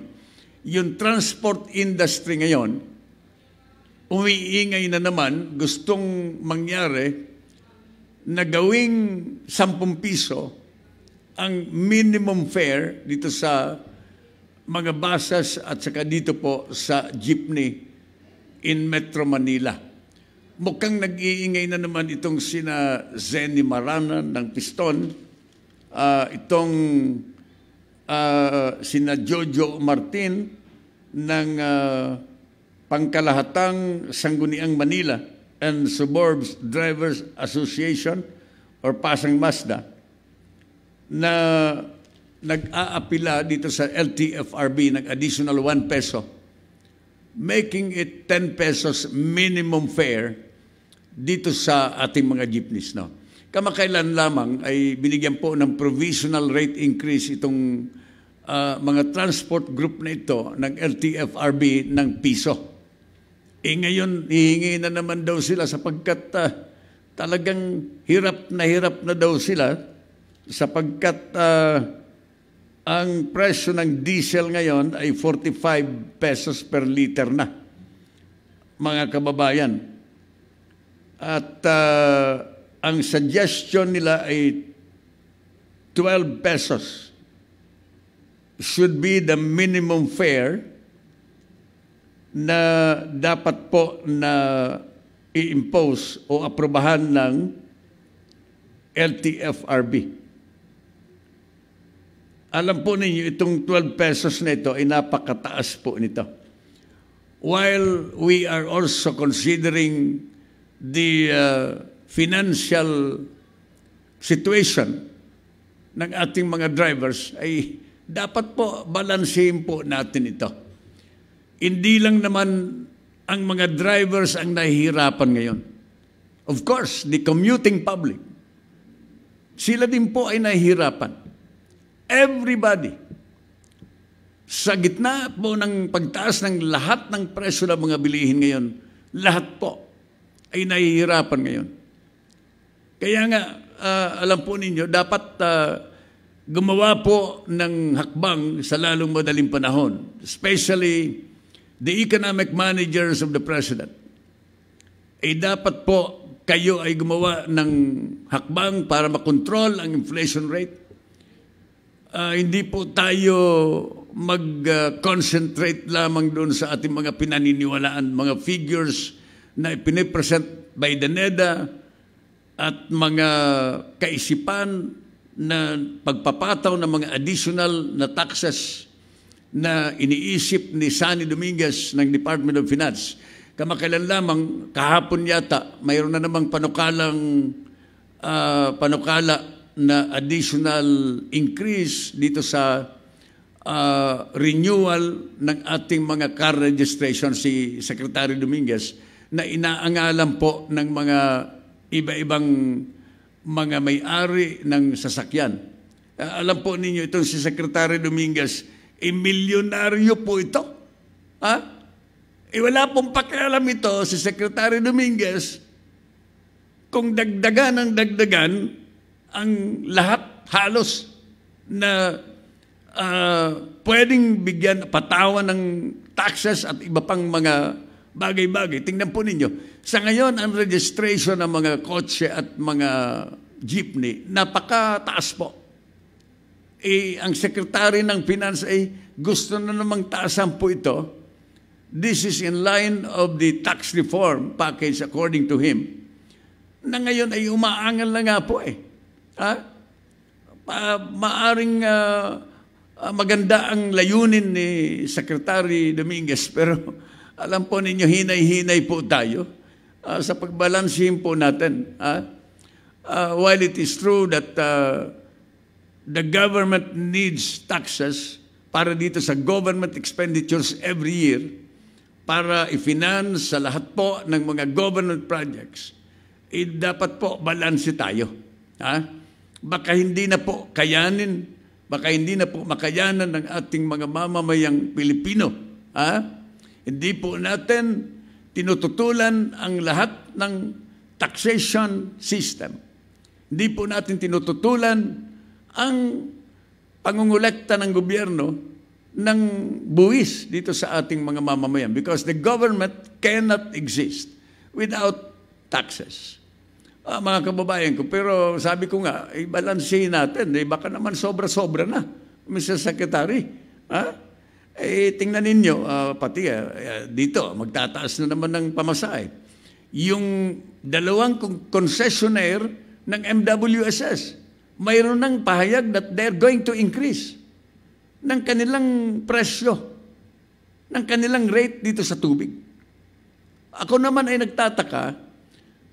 yung transport industry ngayon, umiingay na naman, gustong mangyari na gawing 10 piso ang minimum fare dito sa mga buses at saka dito po sa jeepney in Metro Manila. Mukhang nag-iingay na naman itong sina Zenny Marana ng Piston, itong sina Jojo Martin ng Pangkalahatang Sangguniang Manila and Suburbs Drivers Association or Pasang Mazda na nag-aapila dito sa LTFRB ng additional 1 peso, making it 10 pesos minimum fare dito sa ating mga jeepneys. No? Kamakailan lamang ay binigyan po ng provisional rate increase itong mga transport group na ito ng LTFRB ng piso. Ngayon, hihingi na naman daw sila sapagkat talagang hirap na daw sila sapagkat ang presyo ng diesel ngayon ay 45 pesos per liter na, mga kababayan. At ang suggestion nila ay 12 pesos should be the minimum fare na dapat po na i-impose o aprobahan ng LTFRB. Alam po ninyo, itong 12 pesos na ito ay napakataas po nito. While we are also considering the financial situation ng ating mga drivers, ay dapat po balansehin po natin ito. Hindi lang naman ang mga drivers ang nahihirapan ngayon. Of course, the commuting public, sila din po ay nahihirapan. Everybody. Sa gitna po ng pagtaas ng lahat ng presyo ng mga bilihin ngayon, lahat po ay nahihirapan ngayon. Kaya nga, alam po ninyo, dapat gumawa po ng hakbang sa lalong madaling panahon, especially the economic managers of the President. Dapat po kayo ay gumawa ng hakbang para makontrol ang inflation rate. Hindi po tayo mag-concentrate lamang doon sa ating mga pinaniniwalaan, mga figures na pinipresent by the NEDA at mga kaisipan na pagpapataw ng mga additional na taxes na iniisip ni Sunny Dominguez ng Department of Finance. Kamakailan lamang, kahapon yata, mayroon na namang panukala na additional increase dito sa renewal ng ating mga car registration, si Secretary Dominguez, na inaangalan po ng mga iba-ibang mga may-ari ng sasakyan. Alam po ninyo, itong si Secretary Dominguez, milyonaryo po ito. Wala pong pakialam ito, si Secretary Dominguez, kung dagdagan ng dagdagan, ang lahat halos na pwedeng bigyan, patawan ng taxes at iba pang mga bagay-bagay. Tingnan po ninyo. Sa ngayon, ang registration ng mga kotse at mga jeepney, napakataas po. Ang Secretary ng Finance ay gusto na namang taasan po ito. This is in line of the tax reform package according to him, na ngayon ay umaangal na nga po maaring maganda ang layunin ni Secretary Dominguez, pero alam po ninyo, hinay-hinay po tayo sa pagbalansin po natin. While it is true that the government needs taxes para dito sa government expenditures every year, para i-finance sa lahat po ng mga government projects, dapat po balanse tayo. Baka hindi na po makayanan ng ating mga mamamayang Pilipino. Hindi po natin tinututulan ang lahat ng taxation system. Hindi po natin tinututulan ang pangungulekta ng gobyerno ng buwis dito sa ating mga mamamayan, because the government cannot exist without taxes. Mga kababayan ko, pero sabi ko nga, balansehin natin, baka naman sobra-sobra na, Mr. Secretary. Tingnan ninyo, pati dito, magtataas na naman ng pamasahe. Yung dalawang concessionaire ng MWSS, mayroon ng pahayag that they're going to increase ng kanilang presyo, ng kanilang rate dito sa tubig. Ako naman ay nagtataka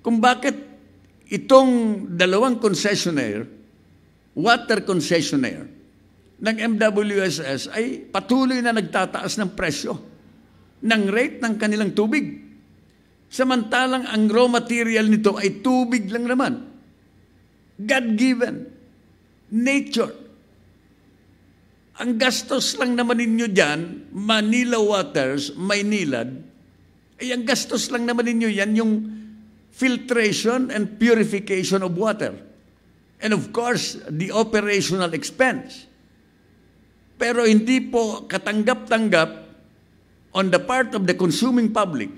kung bakit itong dalawang concessionaire, water concessionaire ng MWSS ay patuloy na nagtataas ng presyo, ng rate ng kanilang tubig. Samantalang ang raw material nito ay tubig lang naman. God-given. Nature. Ang gastos lang naman ninyo dyan, Manila Waters, Maynilad, ay ang gastos lang naman ninyo yan yung filtration and purification of water. And of course, the operational expense. Pero hindi po katanggap-tanggap on the part of the consuming public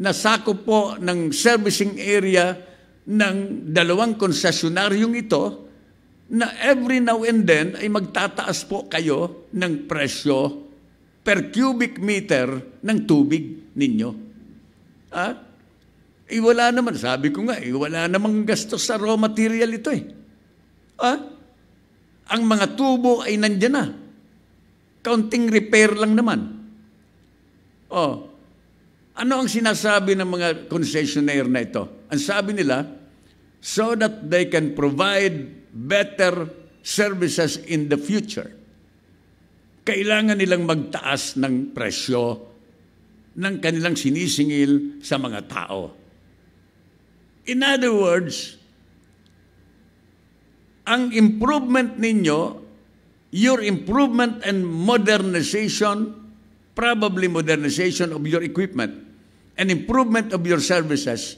na sakop po ng servicing area ng dalawang konsesyonaryung ito, na every now and then ay magtataas po kayo ng presyo per cubic meter ng tubig ninyo. Wala naman, sabi ko nga, wala namang gastos sa raw material ito . Ang mga tubo ay nandyan na. Counting repair lang naman. Ano ang sinasabi ng mga concessionaire na ito? Ang sabi nila, so that they can provide better services in the future, kailangan nilang magtaas ng presyo ng kanilang sinisingil sa mga tao. In other words, ang improvement ninyo, your improvement and modernization, probably modernization of your equipment, and improvement of your services,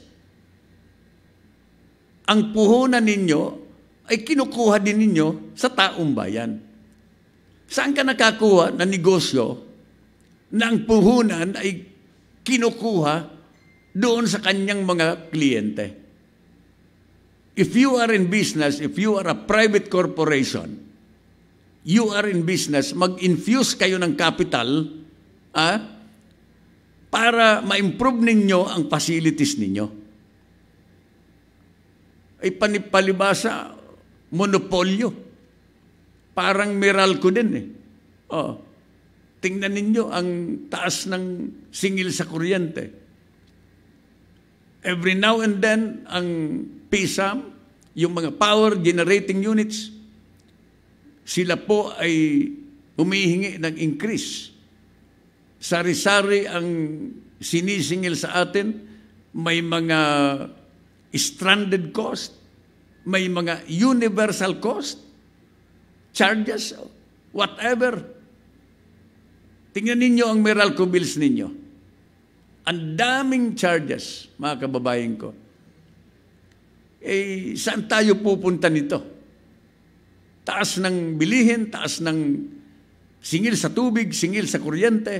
ang puhunan ninyo ay kinukuha din ninyo sa taong bayan. Saan ka nakakuha na negosyo na ang puhunan ay kinukuha doon sa kanyang mga kliyente? If you are in business, if you are a private corporation, you are in business, mag-infuse kayo ng capital para ma-improve ninyo ang facilities ninyo. Ay palibasa, monopolyo. Parang Meralco din . Tingnan ninyo ang taas ng singil sa kuryente. Every now and then, ang PSAM, yung mga power generating units, sila po ay humihingi ng increase. Sari-sari ang sinisingil sa atin, may mga stranded cost, may mga universal cost, charges, whatever. Tingnan ninyo ang Meralco bills ninyo. Ang daming charges, mga kababayan ko. Saan tayo pupunta nito? Taas ng bilihin, taas ng singil sa tubig, singil sa kuryente,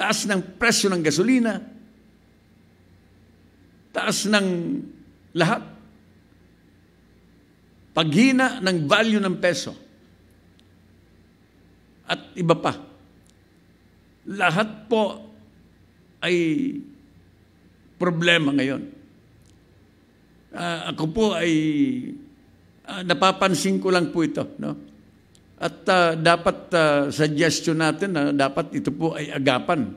taas ng presyo ng gasolina, taas ng lahat, paghina ng value ng peso, at iba pa. Lahat po ay problema ngayon. Ako po ay napapansin ko lang po ito, no? At dapat suggestion natin na dapat ito po ay agapan.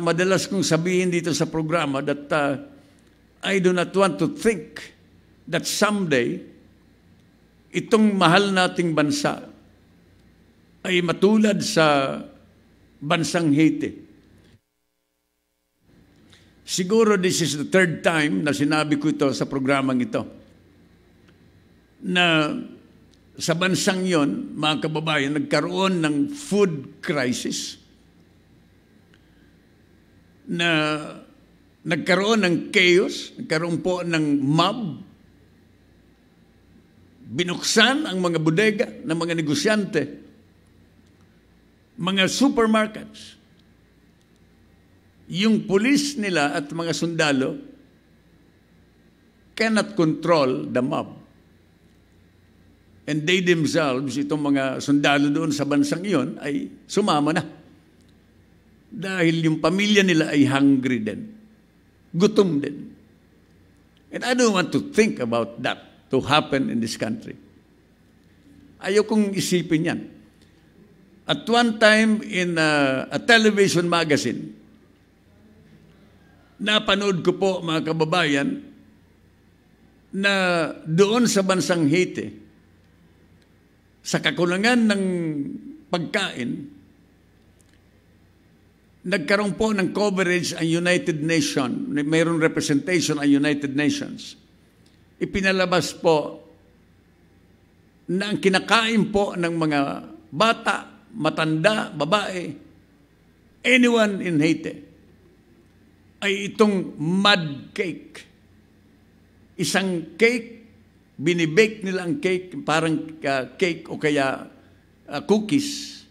Madalas kong sabihin dito sa programa that I do not want to think that someday itong mahal nating bansa ay matulad sa bansang Haiti. Siguro this is the third time na sinabi ko ito sa programang ito, na sa bansang yon, mga kababayan, nagkaroon ng food crisis, na nagkaroon ng chaos, nagkaroon po ng mob, binuksan ang mga bodega ng mga negosyante, mga supermarkets. Yung pulis nila at mga sundalo cannot control the mob. And they themselves, itong mga sundalo doon sa bansang iyon, ay sumama na. Dahil yung pamilya nila ay hungry din. Gutom din. And I don't want to think about that to happen in this country. Ayaw kong isipin yan. At one time in a television magazine, napanood ko po, mga kababayan, na doon sa bansang Haiti, sa kakulangan ng pagkain, nagkaroon po ng coverage ang United Nations, mayroong representation ang United Nations. Ipinalabas po na ang kinakain po ng mga bata, matanda, babae, anyone in Haiti, ay itong mud cake. Isang cake, binibake nila ang cake, parang cake o kaya cookies,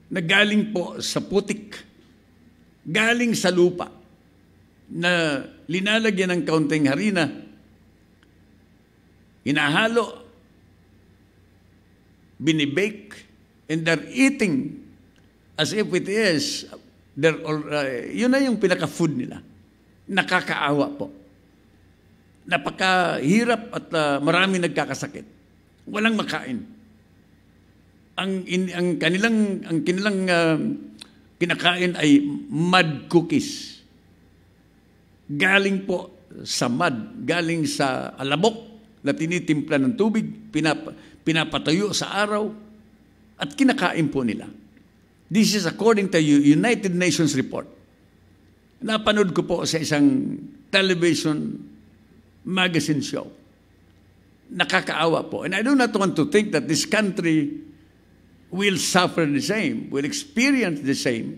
na galing po sa putik, galing sa lupa, na linalagyan ng kaunting harina, hinahalo, binibake, and they're eating as if it is, yun na yung pinaka-food nila. Nakakaawa po. Napakahirap at marami nagkakasakit. Walang makain. Ang kanilang kinakain ay mud cookies. Galing po sa mud, galing sa alabok na tinitimpla ng tubig, pinapatayo sa araw, at kinakain po nila. This is according to United Nations report. Napanood ko po sa isang television magazine show. Nakakaawa po. And I do not want to think that this country will suffer the same, will experience the same,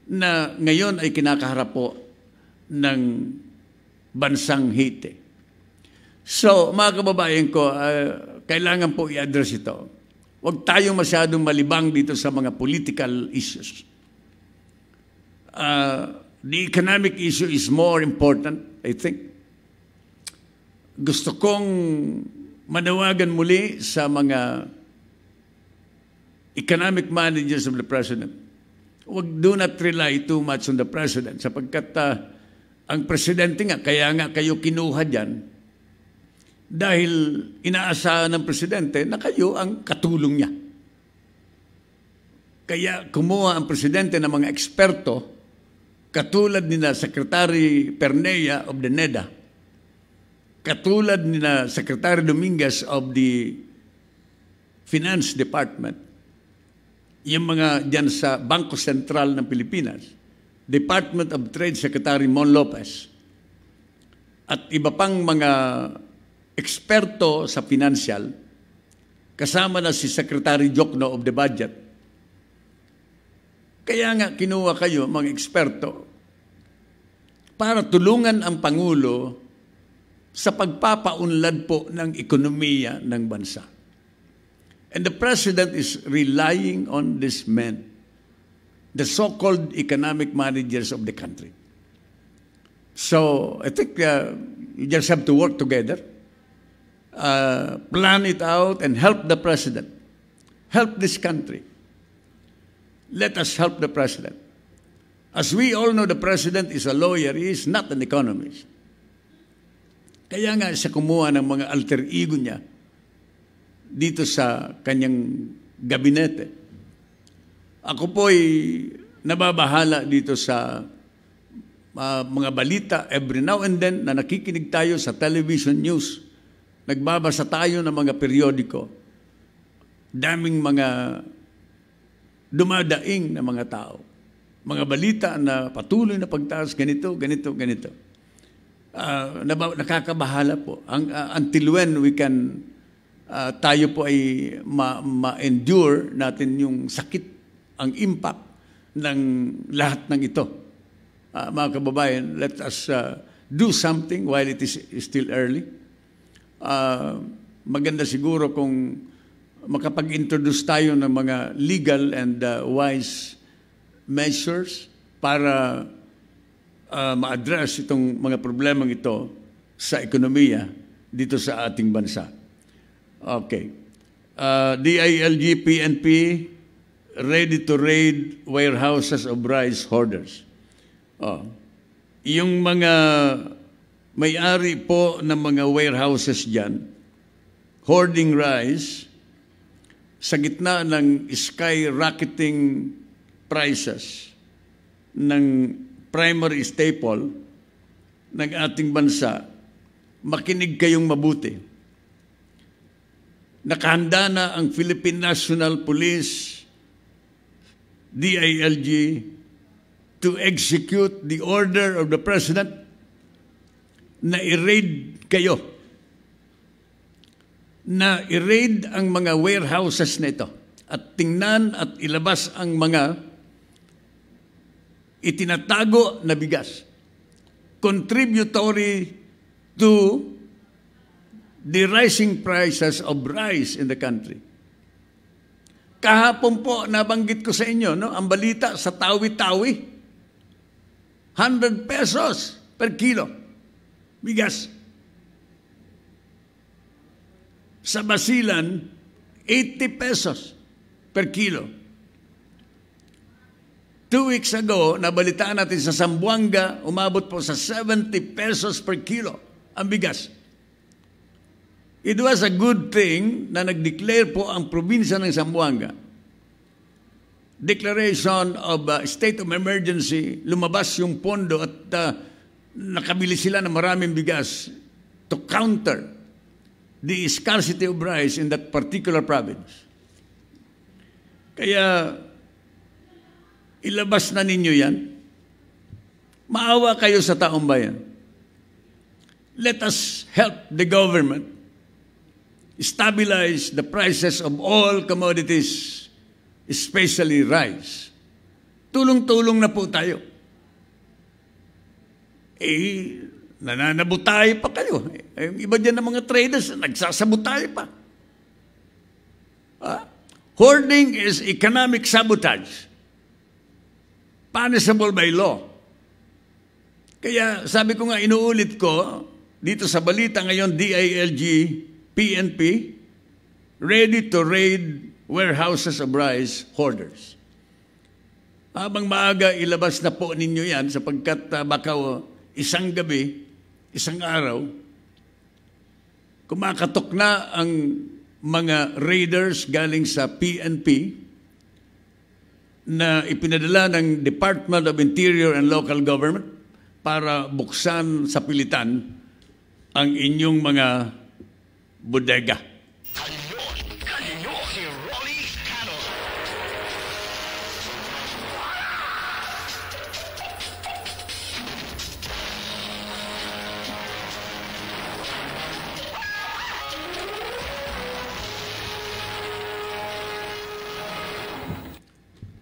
na ngayon ay kinakaharap po ng bansang Haiti. So, mga kababayan ko, kailangan po i-address ito. Huwag tayong masyadong malibang dito sa mga political issues. The economic issue is more important, I think. Gusto kong manawagan muli sa mga economic managers of the President. Do not rely too much on the President sapagkat ang Presidente nga, kaya nga kayo kinuha dyan dahil inaasahan ng Presidente na kayo ang katulong niya. Kaya kumuha ang Presidente ng mga eksperto katulad nila Secretary Pernea of the NEDA, katulad nila Secretary Dominguez of the Finance Department, yung mga dyan sa Bangko Sentral ng Pilipinas, Department of Trade Secretary Mon Lopez, at iba pang mga eksperto sa financial, kasama na si Secretary Jokno of the Budget. Kaya nga kinuha kayo, mga eksperto, para tulungan ang Pangulo sa pagpapaunlad po ng ekonomiya ng bansa. And the President is relying on this men the so-called economic managers of the country. So I think you just have to work together, plan it out, and help the president. Help this country. Let us help the president. As we all know, the president is a lawyer. He is not an economist. Kaya nga siya kumuha ng mga alter ego niya dito sa kanyang gabinete. Ako po'y nababahala dito sa mga balita every now and then na nakikinig tayo sa television news. Nagbabasa tayo ng mga periodiko. Daming mga dumadaing na mga tao. Mga balita na patuloy na pagtaas, ganito. Nakakabahala po. Until when we can, tayo po ay ma-endure natin yung sakit, ang impact ng lahat ng ito. Mga kababayan, let us do something while it is still early. Maganda siguro kung makapag-introduce tayo ng mga legal and wise measures para ma-address itong mga problemang ito sa ekonomiya dito sa ating bansa. Okay. DILG, PNP, ready to raid warehouses of rice hoarders. Yung mga may-ari po ng mga warehouses dyan, hoarding rice, sa gitna ng skyrocketing prices ng primary staple ng ating bansa, makinig kayong mabuti. Nakahanda na ang Philippine National Police, DILG, to execute the order of the President na i-raid kayo. Na i-raid ang mga warehouses na ito at tingnan at ilabas ang mga itinatago na bigas, contributory to the rising prices of rice in the country. Kahapon po, nabanggit ko sa inyo, no, ang balita sa Tawi-Tawi, 100 pesos per kilo bigas. Sa Basilan, 80 pesos per kilo. 2 weeks ago, nabalitaan natin sa Zamboanga, umabot po sa 70 pesos per kilo ang bigas. It was a good thing na nag-declare po ang probinsya ng Zamboanga. Declaration of state of emergency, lumabas yung pondo at nakabili sila ng maraming bigas to counter the scarcity of rice in that particular province. Kaya, ilabas na ninyo yan. Maawa kayo sa taong bayan. Let us help the government stabilize the prices of all commodities, especially rice. Tulong-tulong na po tayo. Nananabutay pa kayo. Iba dyan ng mga traders, nagsasabutay pa. Hoarding is economic sabotage. Punishable by law. Kaya sabi ko nga, inuulit ko, dito sa balita ngayon, DILG, PNP, ready to raid warehouses of rice hoarders. Habang maaga, ilabas na po ninyo yan sapagkat baka isang gabi, isang araw, kumakatok na ang mga raiders galing sa PNP na ipinadala ng Department of Interior and Local Government para buksan sa pilitan ang inyong mga bodega. Kanyo, si Rolly Cano.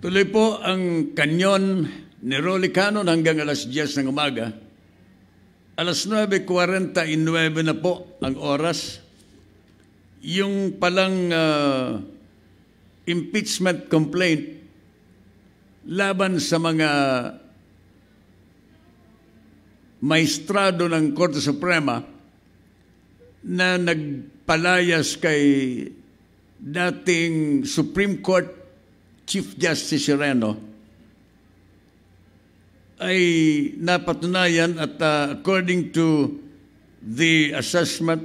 Tuloy po ang kanyon ni Rolly Cano hanggang alas 10 ng umaga. Alas 9:49 na po ang oras. Yung palang impeachment complaint laban sa mga maestrado ng Korte Suprema na nagpalayas kay dating Supreme Court Chief Justice Sereno ay napatunayan at according to the assessment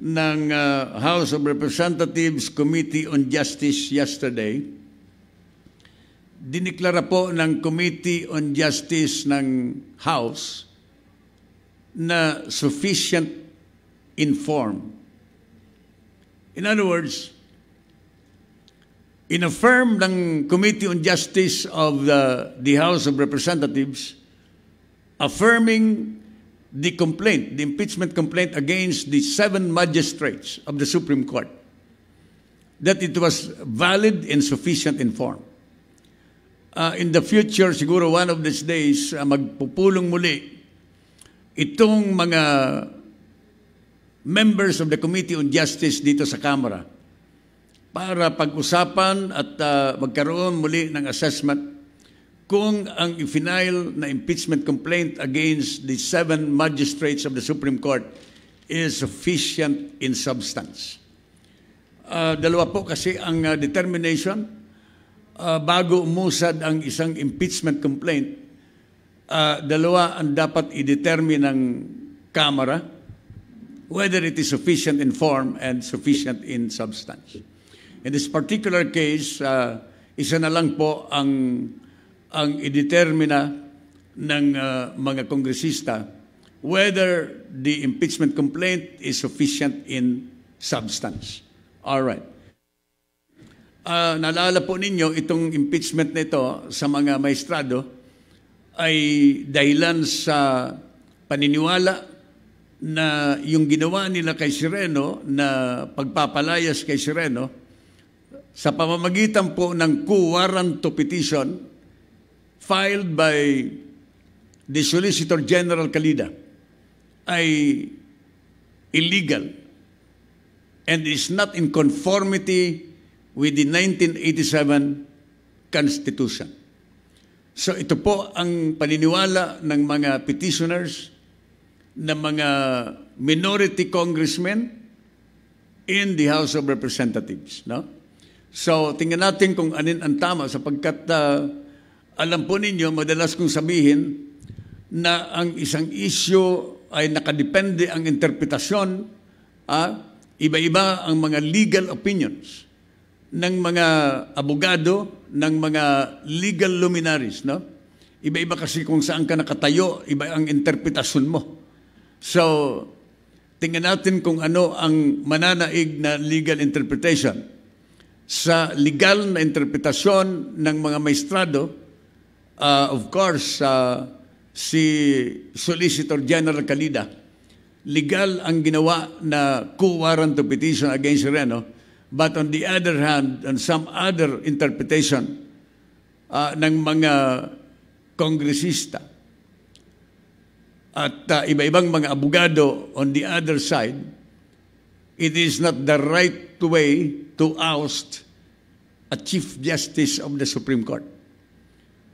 ng House of Representatives Committee on Justice yesterday, diniklara po ng Committee on Justice ng House na sufficient informed. In other words, in-affirm ng Committee on Justice of the House of Representatives, affirming the complaint, the impeachment complaint against the 7 magistrates of the Supreme Court, that it was valid and sufficient informed. In the future, siguro one of these days, magpupulong muli itong mga members of the Committee on Justice dito sa Kamara para pag-usapan at magkaroon muli ng assessment kung ang i-file na impeachment complaint against the 7 magistrates of the Supreme Court is sufficient in substance. Dalawa po kasi ang determination bago umusad ang isang impeachment complaint. Dalawa ang dapat i-determine ng Kamara, whether it is sufficient in form and sufficient in substance. In this particular case, isa na lang po ang i-determina ng mga kongresista whether the impeachment complaint is sufficient in substance. All right. Naalala po ninyo, itong impeachment nito sa mga maestrado ay dahilan sa paniniwala na yung ginawa nila kay Sereno na pagpapalayas kay Sereno sa pamamagitan po ng quo warranto petition filed by the Solicitor General Calida ay illegal and is not in conformity with the 1987 Constitution. So ito po ang paniniwala ng mga petitioners, ng mga minority congressmen in the House of Representatives. No? So tingnan natin kung anin ang tama sapagkat alam po ninyo, madalas kong sabihin na ang isang issue ay nakadepende ang interpretasyon, iba-iba ang mga legal opinions ng mga abogado, ng mga legal luminaries, no? Iba-iba kasi kung saan ka nakatayo, iba ang interpretasyon mo. So, tingnan natin kung ano ang mananaig na legal interpretation. Sa legal na interpretasyon ng mga maestrado, of course, si Solicitor General Calida, legal ang ginawa na quo warranto petition against Sereno. But on the other hand, on some other interpretation ng mga kongresista at iba-ibang mga abogado on the other side, it is not the right way to oust a Chief Justice of the Supreme Court.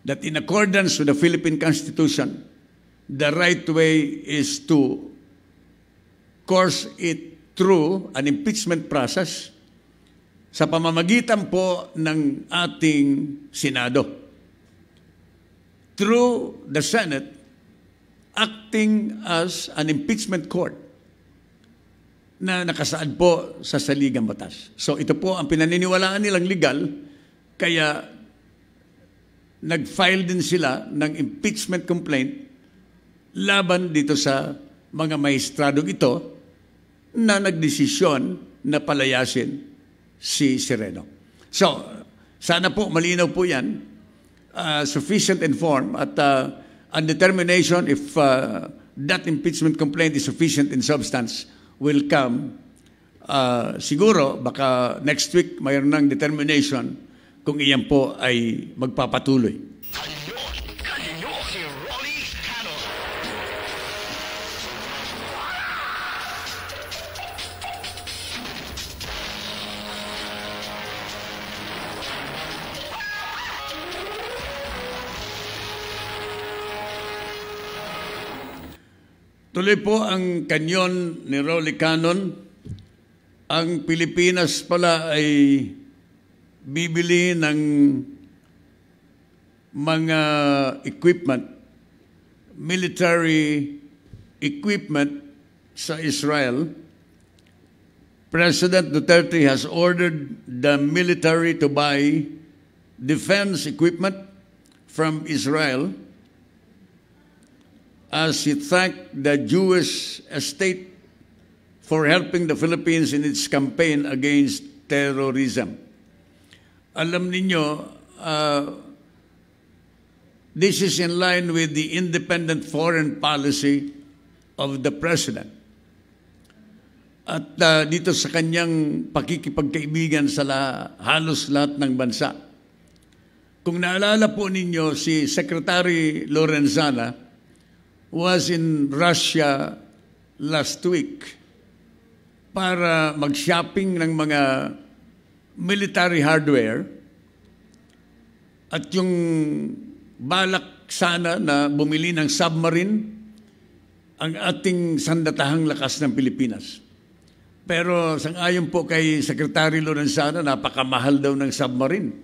That in accordance with the Philippine Constitution, the right way is to course it through an impeachment process sa pamamagitan po ng ating Senado. Through the Senate, acting as an impeachment court na nakasaad po sa saligang batas. So ito po ang pinaniniwalaan nilang legal, kaya nag-file din sila ng impeachment complaint laban dito sa mga mahistradong ito na nagdesisyon na palayasin si Sereno. So, sana po malinaw po yan, sufficient informed at a determination if that impeachment complaint is sufficient in substance will come. Siguro, baka next week mayroon ng determination kung iyan po ay magpapatuloy. Kanyo si Rolly Cano. Tuloy po ang kanyon ni Rolly Cannon. Ang Pilipinas pala ay bibili ng mga equipment, military equipment sa Israel. President Duterte has ordered the military to buy defense equipment from Israel as he thanked the Jewish state for helping the Philippines in its campaign against terrorism. Alam ninyo, this is in line with the independent foreign policy of the President. At dito sa kanyang pakikipagkaibigan sa halos lahat ng bansa. Kung naalala po ninyo, si Secretary Lorenzana was in Russia last week para mag-shopping ng mga military hardware at yung balak sana na bumili ng submarine ang ating sandatahang lakas ng Pilipinas. Pero sang-ayon po kay Secretary Lorenzana, napakamahal daw ng submarine.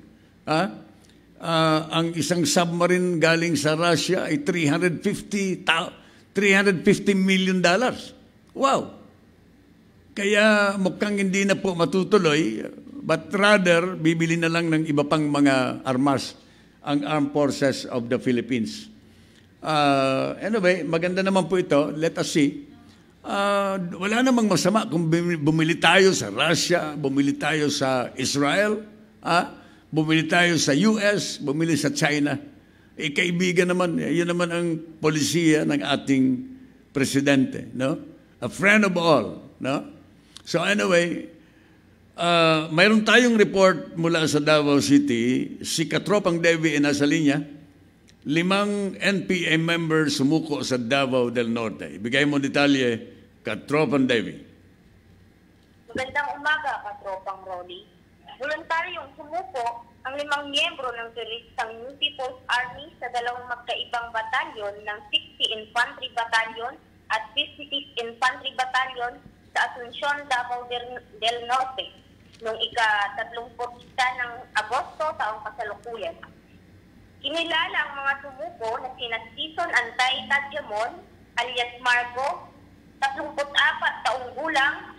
Ang isang submarine galing sa Russia ay $350 million. Wow! Kaya mukhang hindi na po matutuloy, but rather bibili na lang ng iba pang mga armas ang Armed Forces of the Philippines. Anyway, maganda naman po ito. Let us see. Wala namang masama kung bumili tayo sa Russia, bumili tayo sa Israel, bumili tayo sa US, bumili sa China. Kaibigan naman, yun naman ang polisiya ng ating presidente, no? A friend of all, no? So anyway, mayroon tayong report mula sa Davao City. Si Katropang Devi ay nasa linya. 5 NPA members sumuko sa Davao del Norte. Ibigay mo detalye, Katropang Devi. Magandang umaga, Katropang Rolly. Voluntaryong sumuko ang 5 miyembro ng teroristang New People's Army sa 2 magkaibang batalyon ng 60 Infantry Battalion at 56 Infantry Battalion sa Asuncion, Davao del Norte noong ika-31 ng Agosto taong kasalukuyan. Kinilala ang mga sumuko na sina Season Antay Tadyamon alias Marco, 34 taong gulang,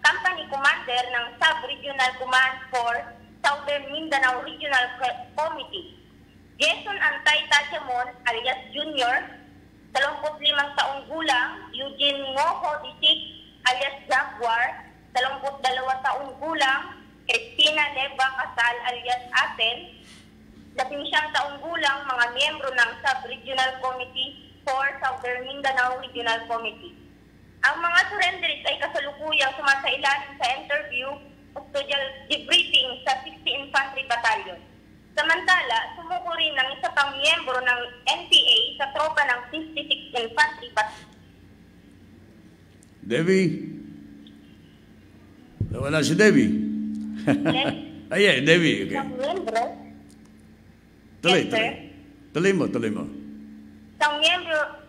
company commander ng Sub-Regional Command for Southern Mindanao Regional Committee. Jason Antay Tadyamon alias Junior, 35 taong gulang, Eugene Ngoho Disik alias Jaguar, 22 taong gulang, Cristina Leva Casal alias Aten, 19 taong gulang, mga miyembro ng Sub-Regional Committee for Southern Mindanao Regional Committee. Ang mga surrenderies ay kasalukuyang sumasailalim sa interview custodial debriefing sa 60 Infantry Battalion. Samantala, sumuko rin ng isa pang miyembro ng NPA sa tropa ng 56 Infantry Battalion. Devi? Wala si Devi. Ay, Devi. Okay. Isang miyembro. Tuloy mo.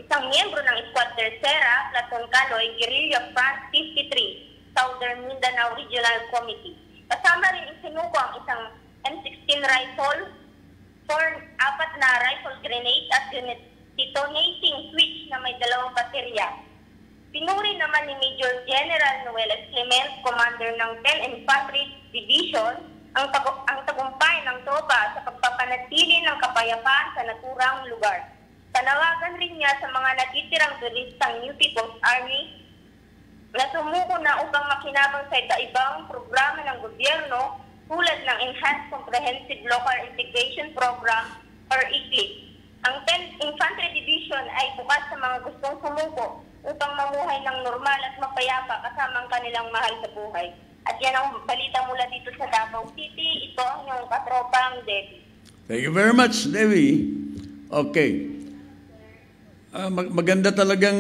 Isang miyembro ng Squad Tercera, Platon Caloy, Guerrilla Front 53, Southern Mindanao Regional Committee. Kasama rin isinuko ang isang M16 rifle, 4 na rifle grenade at detonating switch na may 2 baterya. Pinuri naman ni Major General Noeles Clement, commander ng 10 Infantry Division, ang tagumpay ng tropa sa pagpapanatili ng kapayapaan sa naturang lugar. Panawagan rin niya sa mga natitirang turistang New People's Army na sumuko na upang makinabang sa iba-ibang programa ng gobyerno tulad ng Enhanced Comprehensive Local Integration Program or ECLIP. Ang 10 Infantry Division ay bukas sa mga gustong sumuko upang mamuhay ng normal at mapayapa kasama ang kanilang mahal sa buhay. At yan ang balita mula dito sa Davao City. Ito ang iyong Katropang Devi. Thank you very much, Devi. Okay. Maganda talagang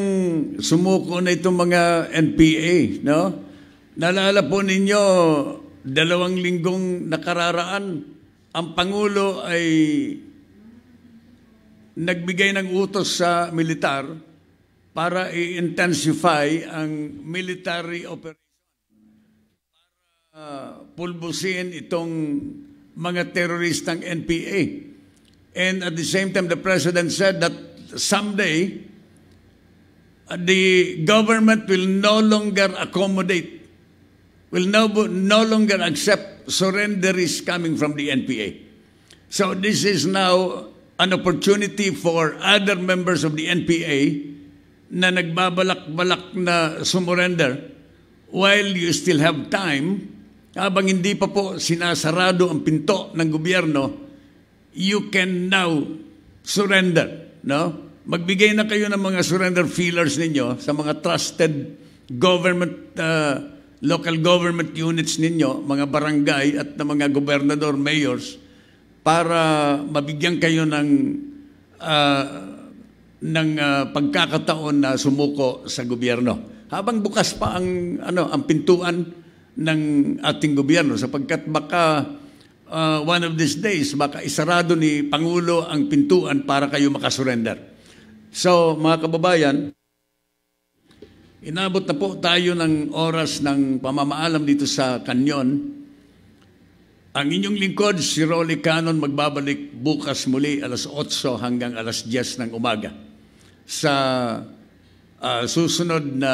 sumuko na itong mga NPA, no? Naalala po ninyo, 2 linggong nakararaan, ang Pangulo ay nagbigay ng utos sa militar para i-intensify ang military operation para pulbusin itong mga teroristang NPA. And at the same time, the President said that someday, the government will no longer accommodate, will no longer accept surrenderies coming from the NPA. So this is now an opportunity for other members of the NPA na nagbabalak-balak na sumurrender while you still have time, habang hindi pa po sinasarado ang pinto ng gobyerno, you can now surrender. No? Magbigay na kayo ng mga surrender feelers ninyo sa mga trusted government, local government units ninyo, mga barangay at na mga gobernador, mayors, para mabigyan kayo ng pagkakataon na sumuko sa gobyerno. Habang bukas pa ang pintuan ng ating gobyerno, sapagkat baka one of these days, baka isarado ni Pangulo ang pintuan para kayo makasurrender. So, mga kababayan, inabot na po tayo ng oras ng pamamaalam dito sa Kanyon. Ang inyong lingkod, si Rolly Canon, magbabalik bukas muli alas 8 hanggang alas 10 ng umaga sa susunod na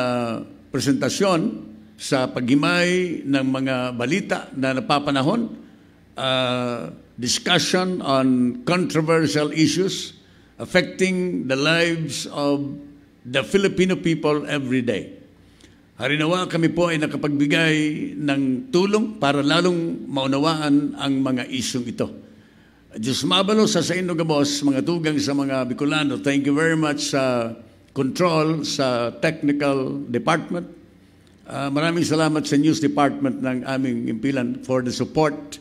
presentasyon sa paghimay ng mga balita na napapanahon, discussion on controversial issues affecting the lives of the Filipino people every day. Harinawa kami po ay nakapagbigay ng tulong para lalong maunawaan ang mga isyong ito. Diyos mabalo sa inyo gabos, mga tugang sa mga Bicolano. Thank you very much sa control, sa technical department. Maraming salamat sa news department ng aming impilan for the support.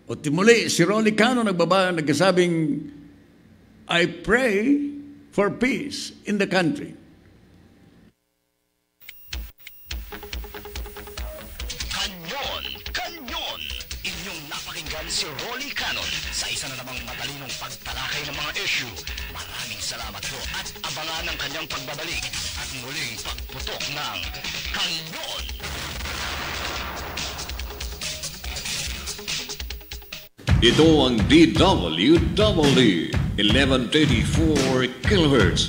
O timuli, si Rolly Cano nagkasabing, I pray for peace in the country. Kanyon! Inyong napakinggan si Rolly Canon sa isa na namang matalinong pagtalakay ng mga issue. Maraming salamat po at abangan ang kanyang pagbabalik at muling pagputok ng Kanyon! Ito ang DWD 1134 kHz.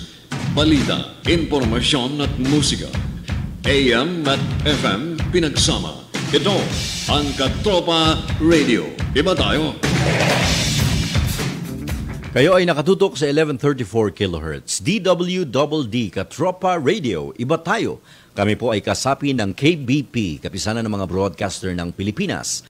Balita, impormasyon at musika. AM at FM pinagsama. Ito ang Katropa Radio. Iba tayo. Kayo ay nakatutok sa 1134 kHz. DWD Katropa Radio. Iba tayo. Kami po ay kasapi ng KBP, Kapisanan ng mga Broadcaster ng Pilipinas.